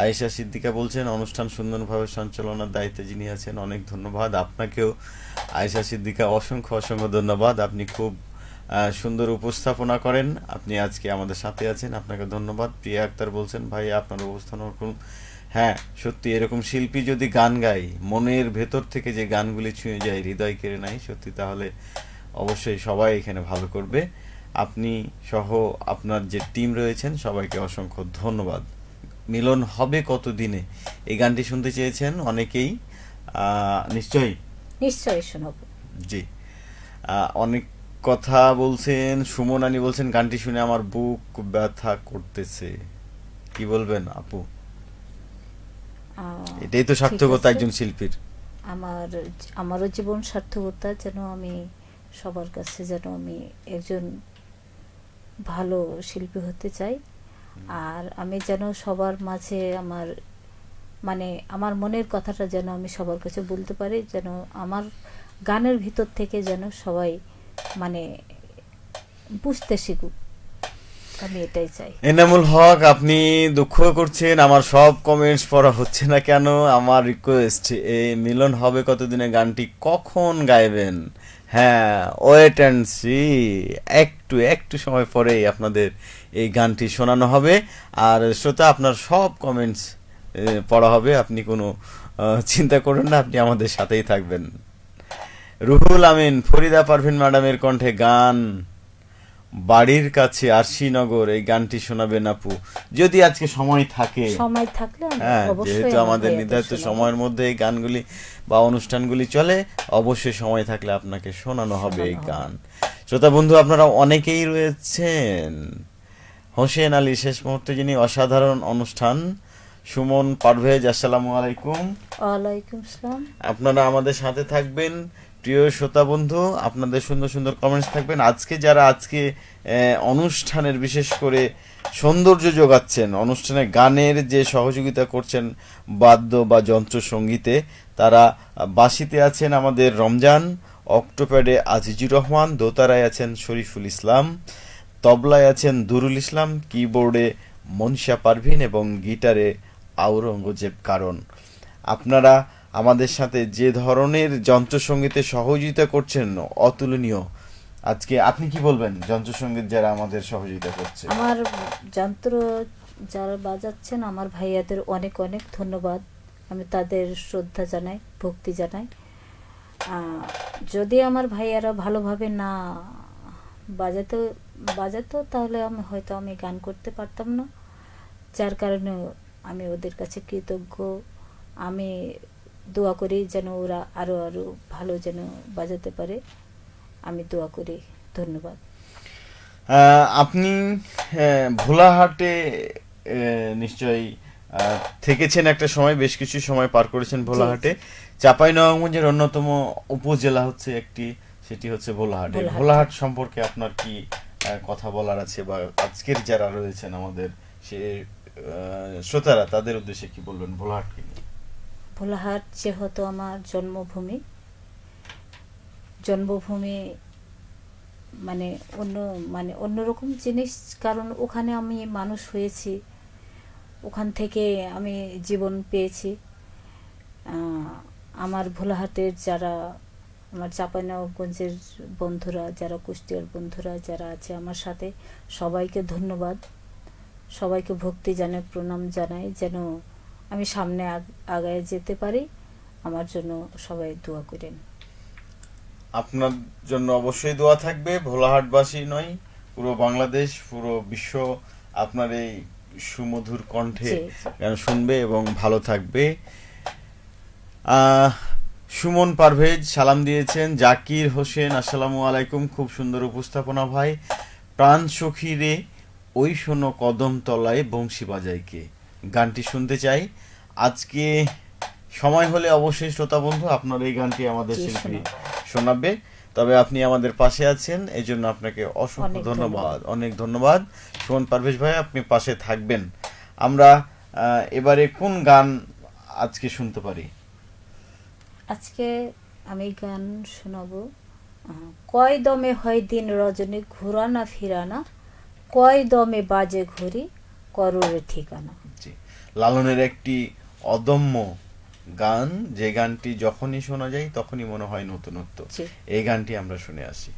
আয়েশা সিদ্দিকা বলছেন অনুষ্ঠান সুন্দরভাবে সঞ্চালনার দায়িত্বে যিনি আছেন, অনেক ধন্যবাদ আপনাকেও আয়েশা সিদ্দিকা, অসংখ্য অসংখ্য ধন্যবাদ। আপনি খুব সুন্দর উপস্থাপনা করেন, আপনি আজকে আমাদের সাথে আছেন, আপনাকে ধন্যবাদ। প্রিয়া আক্তার বলছেন ভাই আপনার অবস্থান ওরকম। হ্যাঁ, সত্যি এরকম শিল্পী যদি গান গায়, মনের ভেতর থেকে যে গানগুলি ছুঁয়ে যায়, হৃদয় কেড়ে নেয়, সত্যি তাহলে অবশ্যই সবাই এখানে ভালো করবে। আপনি সহ আপনার যে টিম রয়েছেন সবাইকে অসংখ্য ধন্যবাদ। মিলন হবে কত দিনে, এই গানটি শুনতে চেয়েছেন অনেকেই, নিশ্চয়ই। নিশ্চয়ই শোনাব। জি, অনেক কথা বলছেন। সুমন আলী বলছেন গানটি শুনে আমার বুক ব্যথা করতেছে। কি বলবেন আপু? এটাই তো ঠিক সার্থকতা আছে। একজন শিল্পীর। আমার আমারও জীবন সার্থকতা, যেন আমি সবার কাছে যেন আমি একজন ভালো শিল্পী হতে চাই। আর আমি যেন সবার মাঝে আমার মনের কথাটা যেন আমি সবার কাছে বলতে পারি, যেন আমার গানের ভিতর থেকে যেন সবাই মানে বুঝতে শিখুক। আমি এটাই চাই। এনামুল হক, আপনি দুঃখ করছেন আমার সব কমেন্টস পড়া হচ্ছে না কেন? আমার রিকোয়েস্ট, এই মিলন হবে কতদিনে গানটি কখন গাইবেন? হ্যাঁ, ওয়েট অ্যান্ড সি, একটু একটু সময় পরেই আপনাদের এই গানটি শোনানো হবে। আর শ্রোতা, আপনার সব কমেন্টস পড়া হবে, আপনি কোনো চিন্তা করুন না, আপনি আমাদের সাথেই থাকবেন। রুহুল আমিন, ফরিদা পারভিন ম্যাডামের কণ্ঠে গান বাড়ির কাছে আরশিনগর, এই গানটি শোনাবেন আপু যদি আজকে সময় থাকে। সময় থাকলে আমি হ্যাঁ, অবশ্যই যেহেতু আমার আমাদের ভাইয়াদের নির্ধারিত শোনাবো। সময়ের মধ্যে এই গানগুলি বা অনুষ্ঠানগুলি চলে, অবশ্যই সময় থাকলে আপনাকে শোনানো হবে এই শোনানো হবে। গান। শ্রোতা বন্ধু, আপনারা অনেকেই রয়েছেন। হোসেন আলী, শেষ মুহূর্তে যিনি, অসাধারণ অনুষ্ঠান। সুমন পারভেজ, আসসালামু আলাইকুম। ওয়ালাইকুম আসসালাম। আপনারা আমাদের সাথে থাকবেন। প্রিয় শ্রোতা বন্ধু, আপনাদের সুন্দর সুন্দর কমেন্টস থাকবেন। যারা আজকে অনুষ্ঠানের বিশেষ করে সৌন্দর্য যোগাচ্ছেন, অনুষ্ঠানে গানের যে সহযোগিতা করছেন বাদ্য বা যন্ত্র সঙ্গীতে, তারা বাঁশিতে আছেন আমাদের রমজান, অক্টোপ্যাডে আজিজুর রহমান, দোতারায় আছেন শরীফুল ইসলাম, তবলায় আছেন দুরুল ইসলাম, কিবোর্ডে মনশা পারভিন এবং গিটারে আওরঙ্গজেব কারণ। আপনারা আমাদের সাথে যে ধরনের যন্ত্রসঙ্গীতে সহযোগিতা করছেন অতুলনীয়। আজকে আপনি কি বলবেন যন্ত্রসঙ্গীত যারা আমাদের সহযোগিতা করছে? আমার যন্ত্র যারা বাজাচ্ছেন আমার ভাইয়াদের অনেক অনেক ধন্যবাদ। আমি তাদের শ্রদ্ধা জানাই, ভক্তি জানাই। যদি আমার ভাইয়ারা ভালোভাবে না বাজাতে বাজাতো তাহলে আমি গান করতে পারতাম না। যার কারণে আমি ওদের কাছে কৃতজ্ঞ। আমি দোয়া করি যেন ওরা আরও আরও ভালো যেন বাজাতে পারে। আমি দোয়া করি। ধন্যবাদ। আপনি ভোলাহাটে নিশ্চয়ই থেকেছেন একটা সময়, বেশ কিছু সময় পার করেছেন ভোলাহাটে। চাঁপাইনবাবগঞ্জের অন্যতম উপজেলা হচ্ছে একটি, সেটি হচ্ছে ভোলাহাটে। ভোলাহাট সম্পর্কে আপনার কি কথা বলার আছে, বা আজকের যারা রয়েছেন আমাদের সে শ্রোতারা, তাদের উদ্দেশ্যে কি বলবেন ভোলাহাটকে নিয়ে? ভোলাহাট যেহেতু আমার জন্মভূমি, মানে অন্যরকম জিনিস, কারণ ওখানে আমি মানুষ হয়েছি, ওখান থেকে আমি জীবন পেয়েছি। আমার ভোলাহাটের আমার চাঁপাইনবাবগঞ্জের বন্ধুরা, যারা কুষ্টিয়ার বন্ধুরা যারা আছে আমার সাথে, সবাইকে ধন্যবাদ, সবাইকে ভক্তি জানাই, প্রণাম জানাই, যেন আমি সামনে আগায় যেতে পারি। আমার জন্য সবাই দোয়া করেন। আপনার জন্য অবশ্যই দোয়া থাকবে। ভোলাহাটবাসী নয়, পুরো বাংলাদেশ, পুরো বিশ্ব আপনার এই সুমধুর কণ্ঠে জি, জি। গান শুনবে এবং ভালো থাকবে। আহ, সুমন পারভেজ সালাম দিয়েছেন। জাকির হোসেন আসসালামু আলাইকুম, খুব সুন্দর উপস্থাপনা ভাই। প্রাণ সখী রে ওই শোনো কদম তলায় বংশী বাজায় কে, গানটি শুনতে চাই। আজকে সময় হলে অবশ্যই শ্রোতা বন্ধু আপনার এই গানটি আমাদের জি, শিল্পী শোনাবো। শোনাবে। তবে আপনি আমাদের পাশে আছেন, এই জন্য আপনাকে অসংখ্য অনেক ধন্যবাদ, অনেক ধন্যবাদ সুমন পারভেজ ভাই, আপনি পাশে থাকবেন। আমরা এবারে কোন গান আজকে শুনতে পারি? আজকে আমি গান শোনাবো কয় দমে হয় দিন রজনী ঘুরানা ফিরানা, কয় দমে বাজে ঘড়ি করোরে ঠিকানা। জি, লালনের একটি অদম্য গান, যে গানটি যখনই শোনা যায় তখনই মনে হয় নতুনত্ব। জি। এই গানটি আমরা শুনে আসি।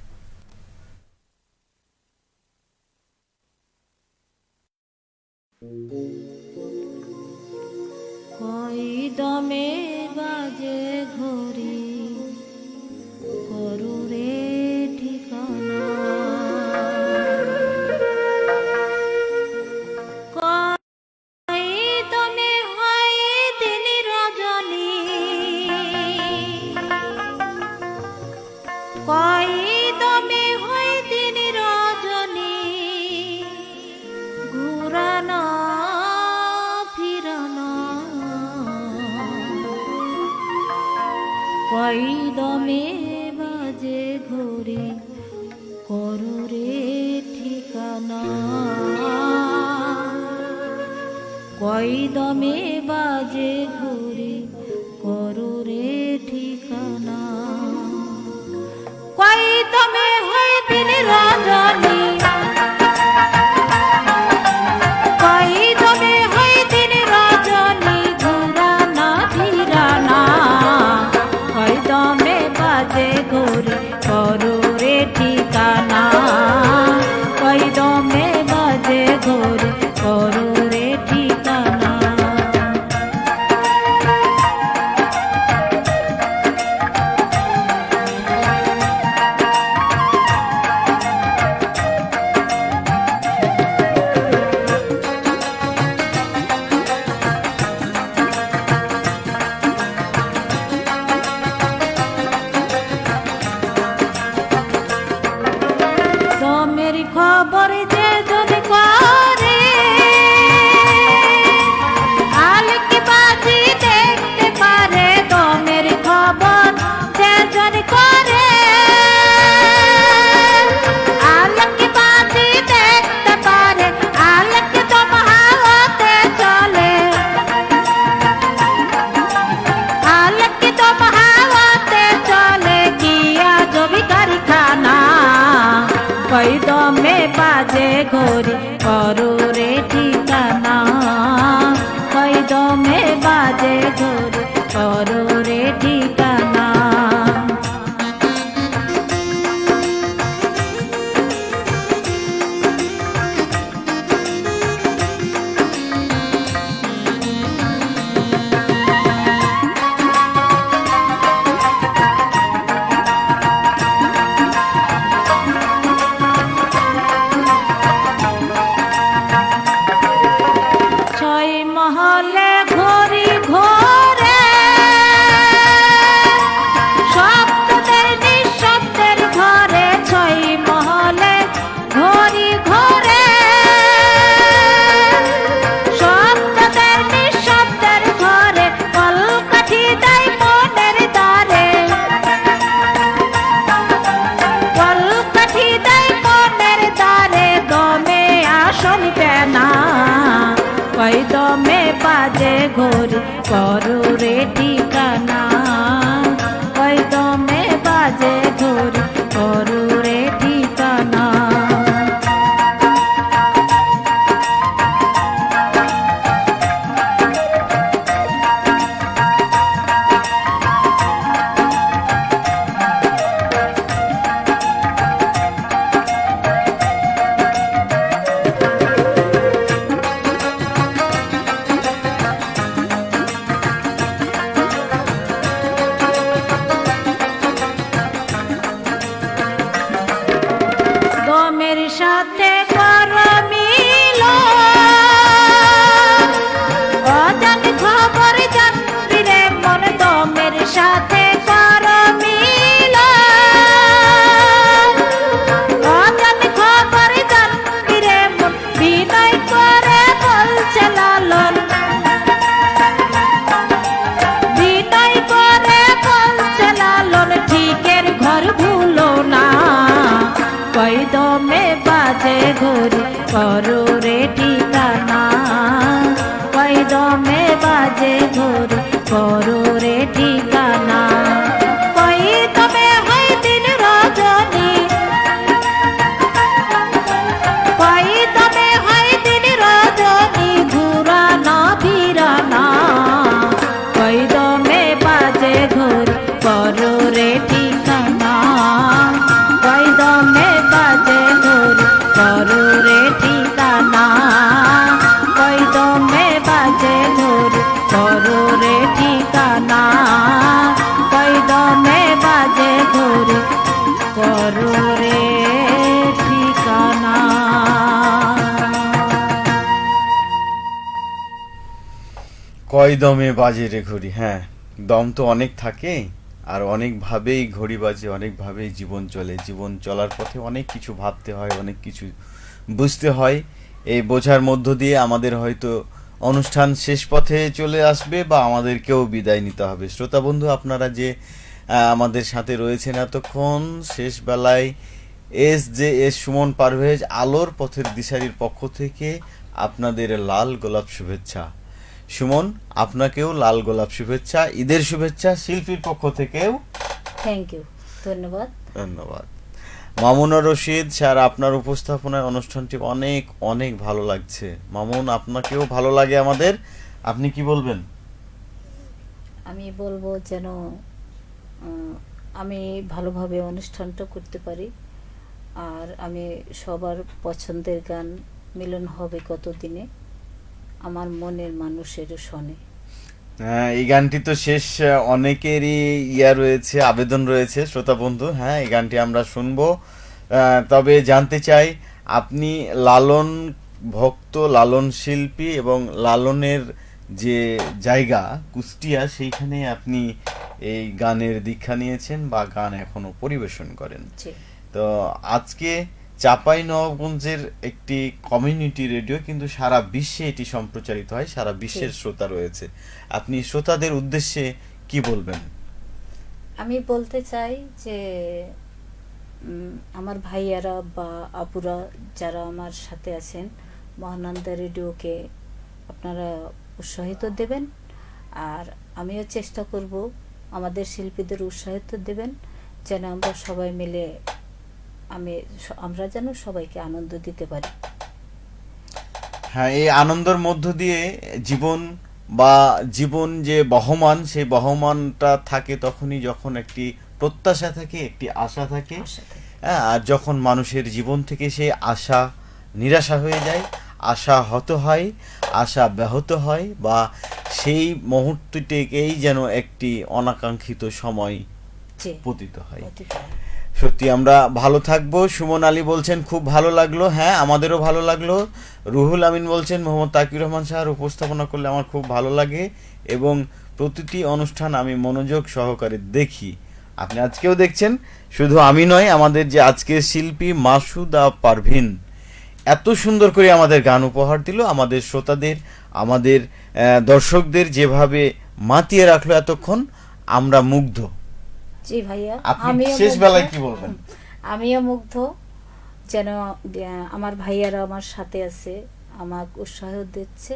কয় দমে বাজে ঘড়ি করোরে ঠিকানা, কয় দমে হয় দিন রজনী, কয় দমে হয় দিন রজনী ঘুরানা ফিরানা, কয় দমে বাজে ঘড়ি করোরে ঠিকানা, কয় দমে বাজে ঘড়ি করোরে ঠিকানা, কয় দমে হয় দিন রজনী, কয় দমে হয় দিন রজনী ঘুরানা ফিরানা, কয় দমে বাজে ঘড়ি করোরে ঠিকানা, কয় দমে বাজে ঘড়ি করোরে ঠিকানা। দমের খবর যে যদি করে আলকি বাজি দেখতে পারে, দমের খবর যে যদি করে আলকি বাজি দেখতে পারে, আলকি দম হাওয়াতে চলে, আলকি দম হাওয়াতে চলে গিয়া জবি কারখানা, কয় দমে বাজে ঘড়ি করোরে ঠিকানা, কয় দমে বাজে ঘড়ি করোরে ঠিকানা। ছয় মহলে ঘড়ি ঘোরে, শব্দের নিঃশব্দের ঘরে, ছয় মহলে ঘড়ি ঘোরে, শব্দের নিঃশব্দের ঘরে, কলকাঠি দেয় মনের দ্বারে, কলকাঠি দেয় মনের দ্বারে, দমে আসন পেনা, কয় দমে বাজে ঘড়ি করোরে ঠিকানা, কয় দমে বাজে ঘড়ি করোরে ঠিকানা। কয় দমে বাজে রে ঘড়ি, হ্যাঁ দম তো অনেক থাকে, আর অনেকভাবেই ঘড়ি বাজে, অনেকভাবেই জীবন চলে। জীবন চলার পথে অনেক কিছু ভাবতে হয়, অনেক কিছু বুঝতে হয়। এই বোঝার মধ্য দিয়ে আমাদের হয়তো অনুষ্ঠান শেষ পথে চলে আসবে, বা আমাদেরকেও বিদায় নিতে হবে। শ্রোতা বন্ধু, আপনারা যে আমাদের সাথে রয়েছেন এতক্ষণ, শেষ বেলায় এস সুমন পারভেজ আলোর পথের দিশারির পক্ষ থেকে আপনাদের লাল গোলাপ শুভেচ্ছা। সুমন, আপনাকেও লাল গোলাপ শুভেচ্ছা, ঈদের শুভেচ্ছা শিল্পীর পক্ষ থেকেও। থ্যাংক ইউ, ধন্যবাদ। ধন্যবাদ। মামুনুর রশিদ স্যার, আপনার উপস্থাপনায় অনুষ্ঠানটি অনেক অনেক ভালো লাগছে। মামুন, আপনাকেও ভালো লাগে আমাদের, আপনি কি বলবেন? আমি বলবো যেন আমি ভালোভাবে অনুষ্ঠানটা করতে পারি, আর আমি সবার পছন্দের গান মিলন হবে কতদিনে আমার মনের মানুষেরও শোনে। হ্যাঁ, এই গানটি তো শেষ, অনেকেরই রয়েছে, আবেদন রয়েছে শ্রোতা বন্ধু। হ্যাঁ, এই গানটি আমরা শুনবো। তবে জানতে চাই, আপনি লালন ভক্ত, লালন শিল্পী, এবং লালনের যে জায়গা কুষ্টিয়া, সেইখানে আপনি এই গানের দীক্ষা নিয়েছেন বা গান এখনো পরিবেশন করেন। জি। তো আজকে চাঁপাইনবাবগঞ্জের একটি কমিউনিটি রেডিও, কিন্তু সারা বিশ্বে এটি সম্প্রচারিত হয়, সারা বিশ্বের শ্রোতা রয়েছে। আপনি শ্রোতাদের উদ্দেশ্যে কি বলবেন? আমি বলতে চাই যে আমার ভাইয়ারা বা আপুরা যারা আমার সাথে আছেন, মহানন্দা রেডিওকে আপনারা উৎসাহিত দেবেন, আর আমিও চেষ্টা করব আমাদের শিল্পীদের উৎসাহিত দেবেন, যেন আমরা সবাই মিলে আমরা যেন সবাইকে আনন্দ দিতে পারি। হ্যাঁ, এই আনন্দের মধ্য দিয়ে জীবন জীবন যে বহমান, সেই বহমানটা থাকে তখনই যখন একটি প্রত্যাশা থাকে, একটি আশা থাকে। হ্যাঁ, আর যখন মানুষের জীবন থেকে সেই আশা নিরাশা হয়ে যায়, আশা হত হয়, আশা ব্যাহত হয়, বা সেই মুহূর্তটিকেই যেন একটি অনাকাঙ্ক্ষিত সময় পতিত হয়। সত্যি আমরা ভালো থাকবো। সুমন আলী বলছেন খুব ভালো লাগলো। হ্যাঁ, আমাদেরও ভালো লাগলো। রুহুল আমিন বলছেন মোহাম্মদ তাকির রহমান সাহেব উপস্থাপনা করলে আমার খুব ভালো লাগে, এবং প্রতিটি অনুষ্ঠান আমি মনোযোগ সহকারে দেখি। আপনি আজকেও দেখছেন। শুধু আমি নয়, আমাদের যে আজকের শিল্পী মাসুদা পারভিন এত সুন্দর করে আমাদের গান উপহার দিল, আমাদের শ্রোতাদের, আমাদের দর্শকদের যেভাবে মাতিয়ে রাখলো এতক্ষণ, আমরা মুগ্ধ। জি ভাইয়া, আপনি শেষ বেলায় কি বলবেন? আমিও মুগ্ধ, যেন আমার ভাইয়ারা আমার সাথে আছে, আমাকে উৎসাহ দিচ্ছে,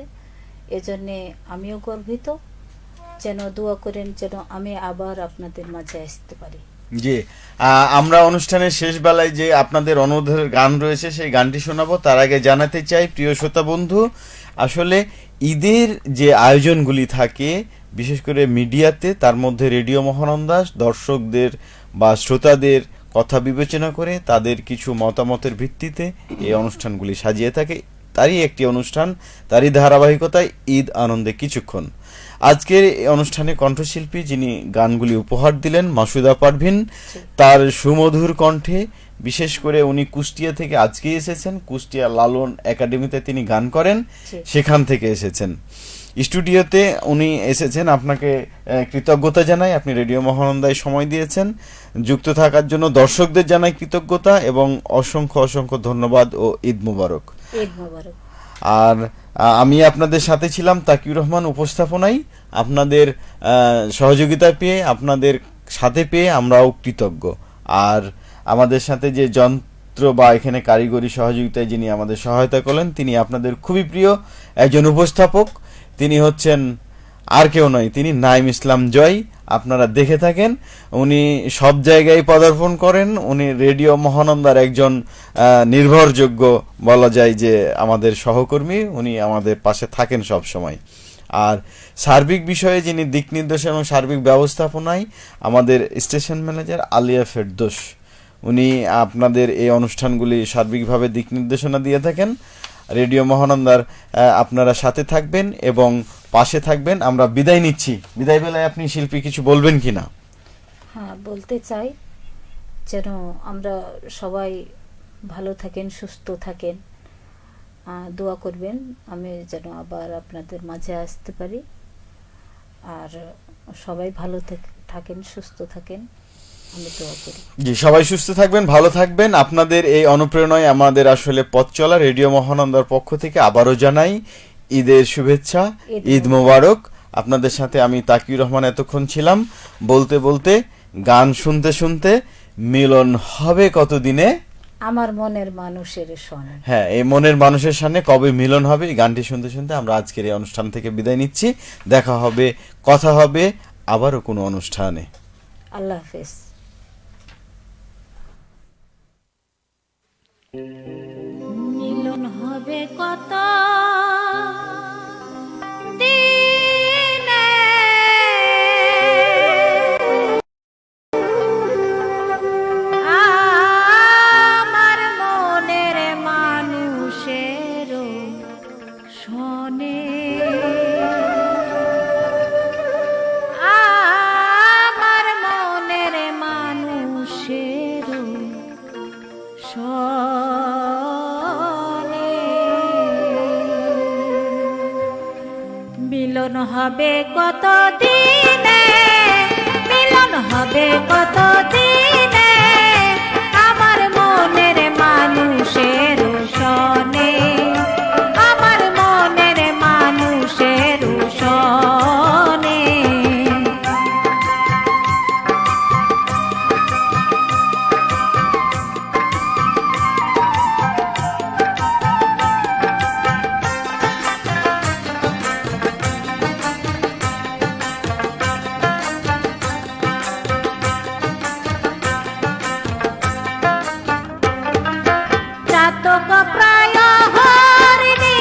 এজন্যে আমিও গর্বিত। যেন দোয়া করেন যেন আমি আবার আপনাদের মাঝে আসতে পারি। জি, আমরা অনুষ্ঠানের শেষ বেলায় যে আপনাদের অনুরোধের গান রয়েছে সেই গানটি শোনাবো। তার আগে জানাতে চাই প্রিয় শ্রোতা বন্ধু, আসলে ঈদের যে আয়োজনগুলি থাকে বিশেষ করে মিডিয়াতে, তার মধ্যে রেডিও মহানন্দা দর্শকদের বা শ্রোতাদের কথা বিবেচনা করে তাদের কিছু মতামতের ভিত্তিতে এই অনুষ্ঠানগুলি সাজিয়ে থাকে। তারই একটি অনুষ্ঠান, তারই ধারাবাহিকতায় ঈদ আনন্দে কিছুক্ষণ। আজকের এই অনুষ্ঠানে কণ্ঠশিল্পী যিনি গানগুলি উপহার দিলেন, মাসুদা পারভিন, তার সুমধুর কণ্ঠে, বিশেষ করে উনি কুষ্টিয়া থেকে আজকেই এসেছেন, কুষ্টিয়া লালন একাডেমিতে তিনি গান করেন, সেখান থেকে এসেছেন স্টুডিওতে উনি এসেছেন। আপনাকে কৃতজ্ঞতা জানাই, আপনি রেডিও মহানন্দায় সময় দিয়েছেন, যুক্ত থাকার জন্য দর্শকদের জানাই কৃতজ্ঞতা এবং অসংখ্য অসংখ্য ধন্যবাদ ও ঈদ মুবারক। ঈদ মুবারক। আর আমি আপনাদের সাথে ছিলাম তাকিউর রহমান উপস্থাপনায়। আপনাদের সহযোগিতা পেয়ে, আপনাদের সাথে পেয়ে আমরাও কৃতজ্ঞ। আর আমাদের সাথে যে যন্ত্র বা এখানে কারিগরি সহযোগিতায় যিনি আমাদের সহায়তা করলেন, তিনি আপনাদের খুবই প্রিয় একজন উপস্থাপক। তিনি হচ্ছেন আর কেউ নয়, তিনি নাইম ইসলাম জয়। আপনারা দেখে থাকেন, উনি সব জায়গায় পদার্পণ করেন। উনি রেডিও মহানন্দার একজন নির্ভরযোগ্য বলা যায় যে আমাদের সহকর্মী, উনি আমাদের পাশে থাকেন সব সময়। আর সার্বিক বিষয়ে যিনি দিক নির্দেশনা এবং সার্বিক ব্যবস্থাপনায় আমাদের স্টেশন ম্যানেজার আলিয়া ফেরদৌস, উনি আপনাদের এই অনুষ্ঠানগুলি সার্বিকভাবে দিক নির্দেশনা দিয়ে থাকেন। রেডিও মহানন্দার আপনারা সাথে থাকবেন এবং পাশে থাকবেন। আমরা বিদায় নিচ্ছি। বিদায় বেলায় আপনি শিল্পী কিছু বলবেন কিনা? হ্যাঁ, বলতে চাই যেন আমরা সবাই ভালো থাকেন, সুস্থ থাকেন, দোয়া করবেন আমি যেন আবার আপনাদের মাঝে আসতে পারি। আর সবাই ভালো থাকেন, সুস্থ থাকেন, আমি দোয়া করি। জি, সবাই সুস্থ থাকবেন, ভালো থাকবেন। আপনাদের এই অনুপ্রেরণায় আমাদের আসলে পথ চলা। রেডিও মহানন্দার পক্ষ থেকে আবারও জানাই ঈদের শুভেচ্ছা, ঈদ মোবারক। আপনাদের সাথে আমি তাকিউর রহমান এতক্ষণ ছিলাম। বলতে বলতে, গান শুনতে শুনতে, মিলন হবে কতদিনে আমার মনের মানুষের সনে। হ্যাঁ, এই মনের মানুষের সামনে কবে মিলন হবে, এই গানটি শুনতে শুনতে আমরা আজকের এই অনুষ্ঠান থেকে বিদায় নিচ্ছি। দেখা হবে, কথা হবে আবারও কোনো অনুষ্ঠানে। আল্লাহ হাফেজ। মিলন হবে কত দিনে, আমার মনের মানুষের শোনে, আমার মনের মানুষের শোনে। মিলন হবে কত দিনে, মিলন হবে কত দিনে, আমার মনের মানুষের শোনে, আমার মনের মানুষের শোনে। চাতক প্রায় হরিণীষি,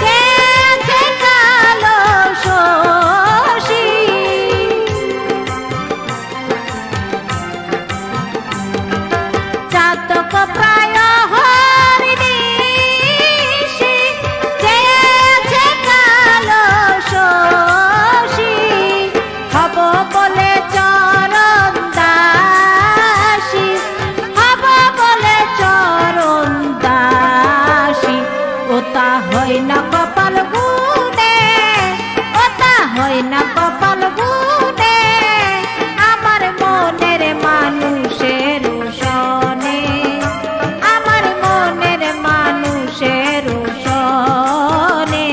গেছে কালো শশী, চাতক প্রায় হরিণীষি, গেছে কালো শশী, হব বলে চরণ দাসী, হব বলে চরণ দাসী, ওতা হয় না কপাল গুনে, ওতা হয় না কপাল গুনে, আমার মনের মানুষের শোনে, আমার মনের মানুষের শোনে।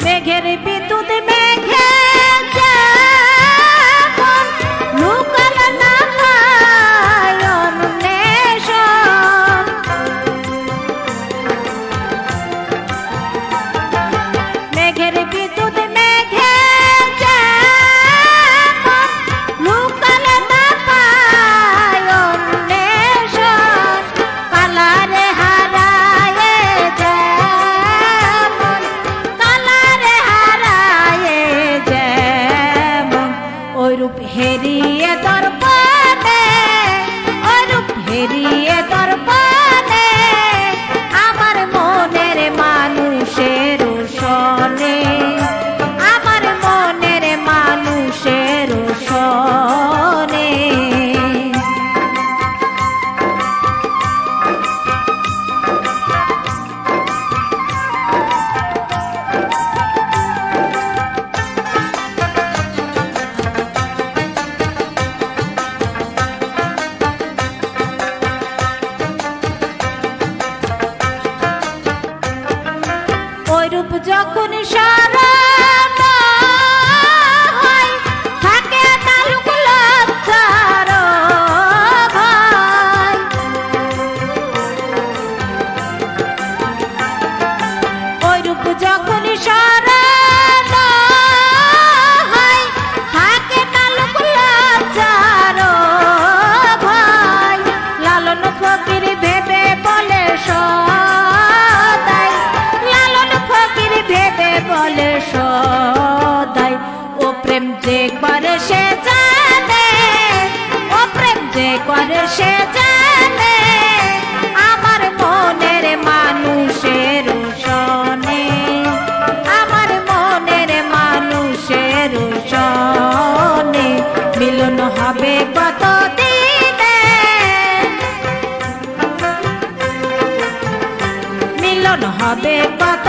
মেঘের বিদ্যুৎ মেঘে যেমন লুকাল না পায় অন্বেষণ, মেঘের বিদ্যুৎ মেঘে যেমন লুকাল না পায় অন্বেষণ, কালারে হারায় যেমন, কালারে হারায় যেমন, ওই রূপ হেরিয়ে দর্পণে, ওই রূপ হেরিয়ে দর্পণে, আমার মনের মানুষের শোনে, আমার মনের মানুষের শোনে। ওই রূপ যখন সারান হয়, থাকে তালুক লজ্জার ভয়, ওই রূপ যখন সারান হয়, থাকে তালুক লজ্জার ভয়, লালন ফকির ভেবে বলে সদাই, লালন ফকির ভেবে বলে হবে কত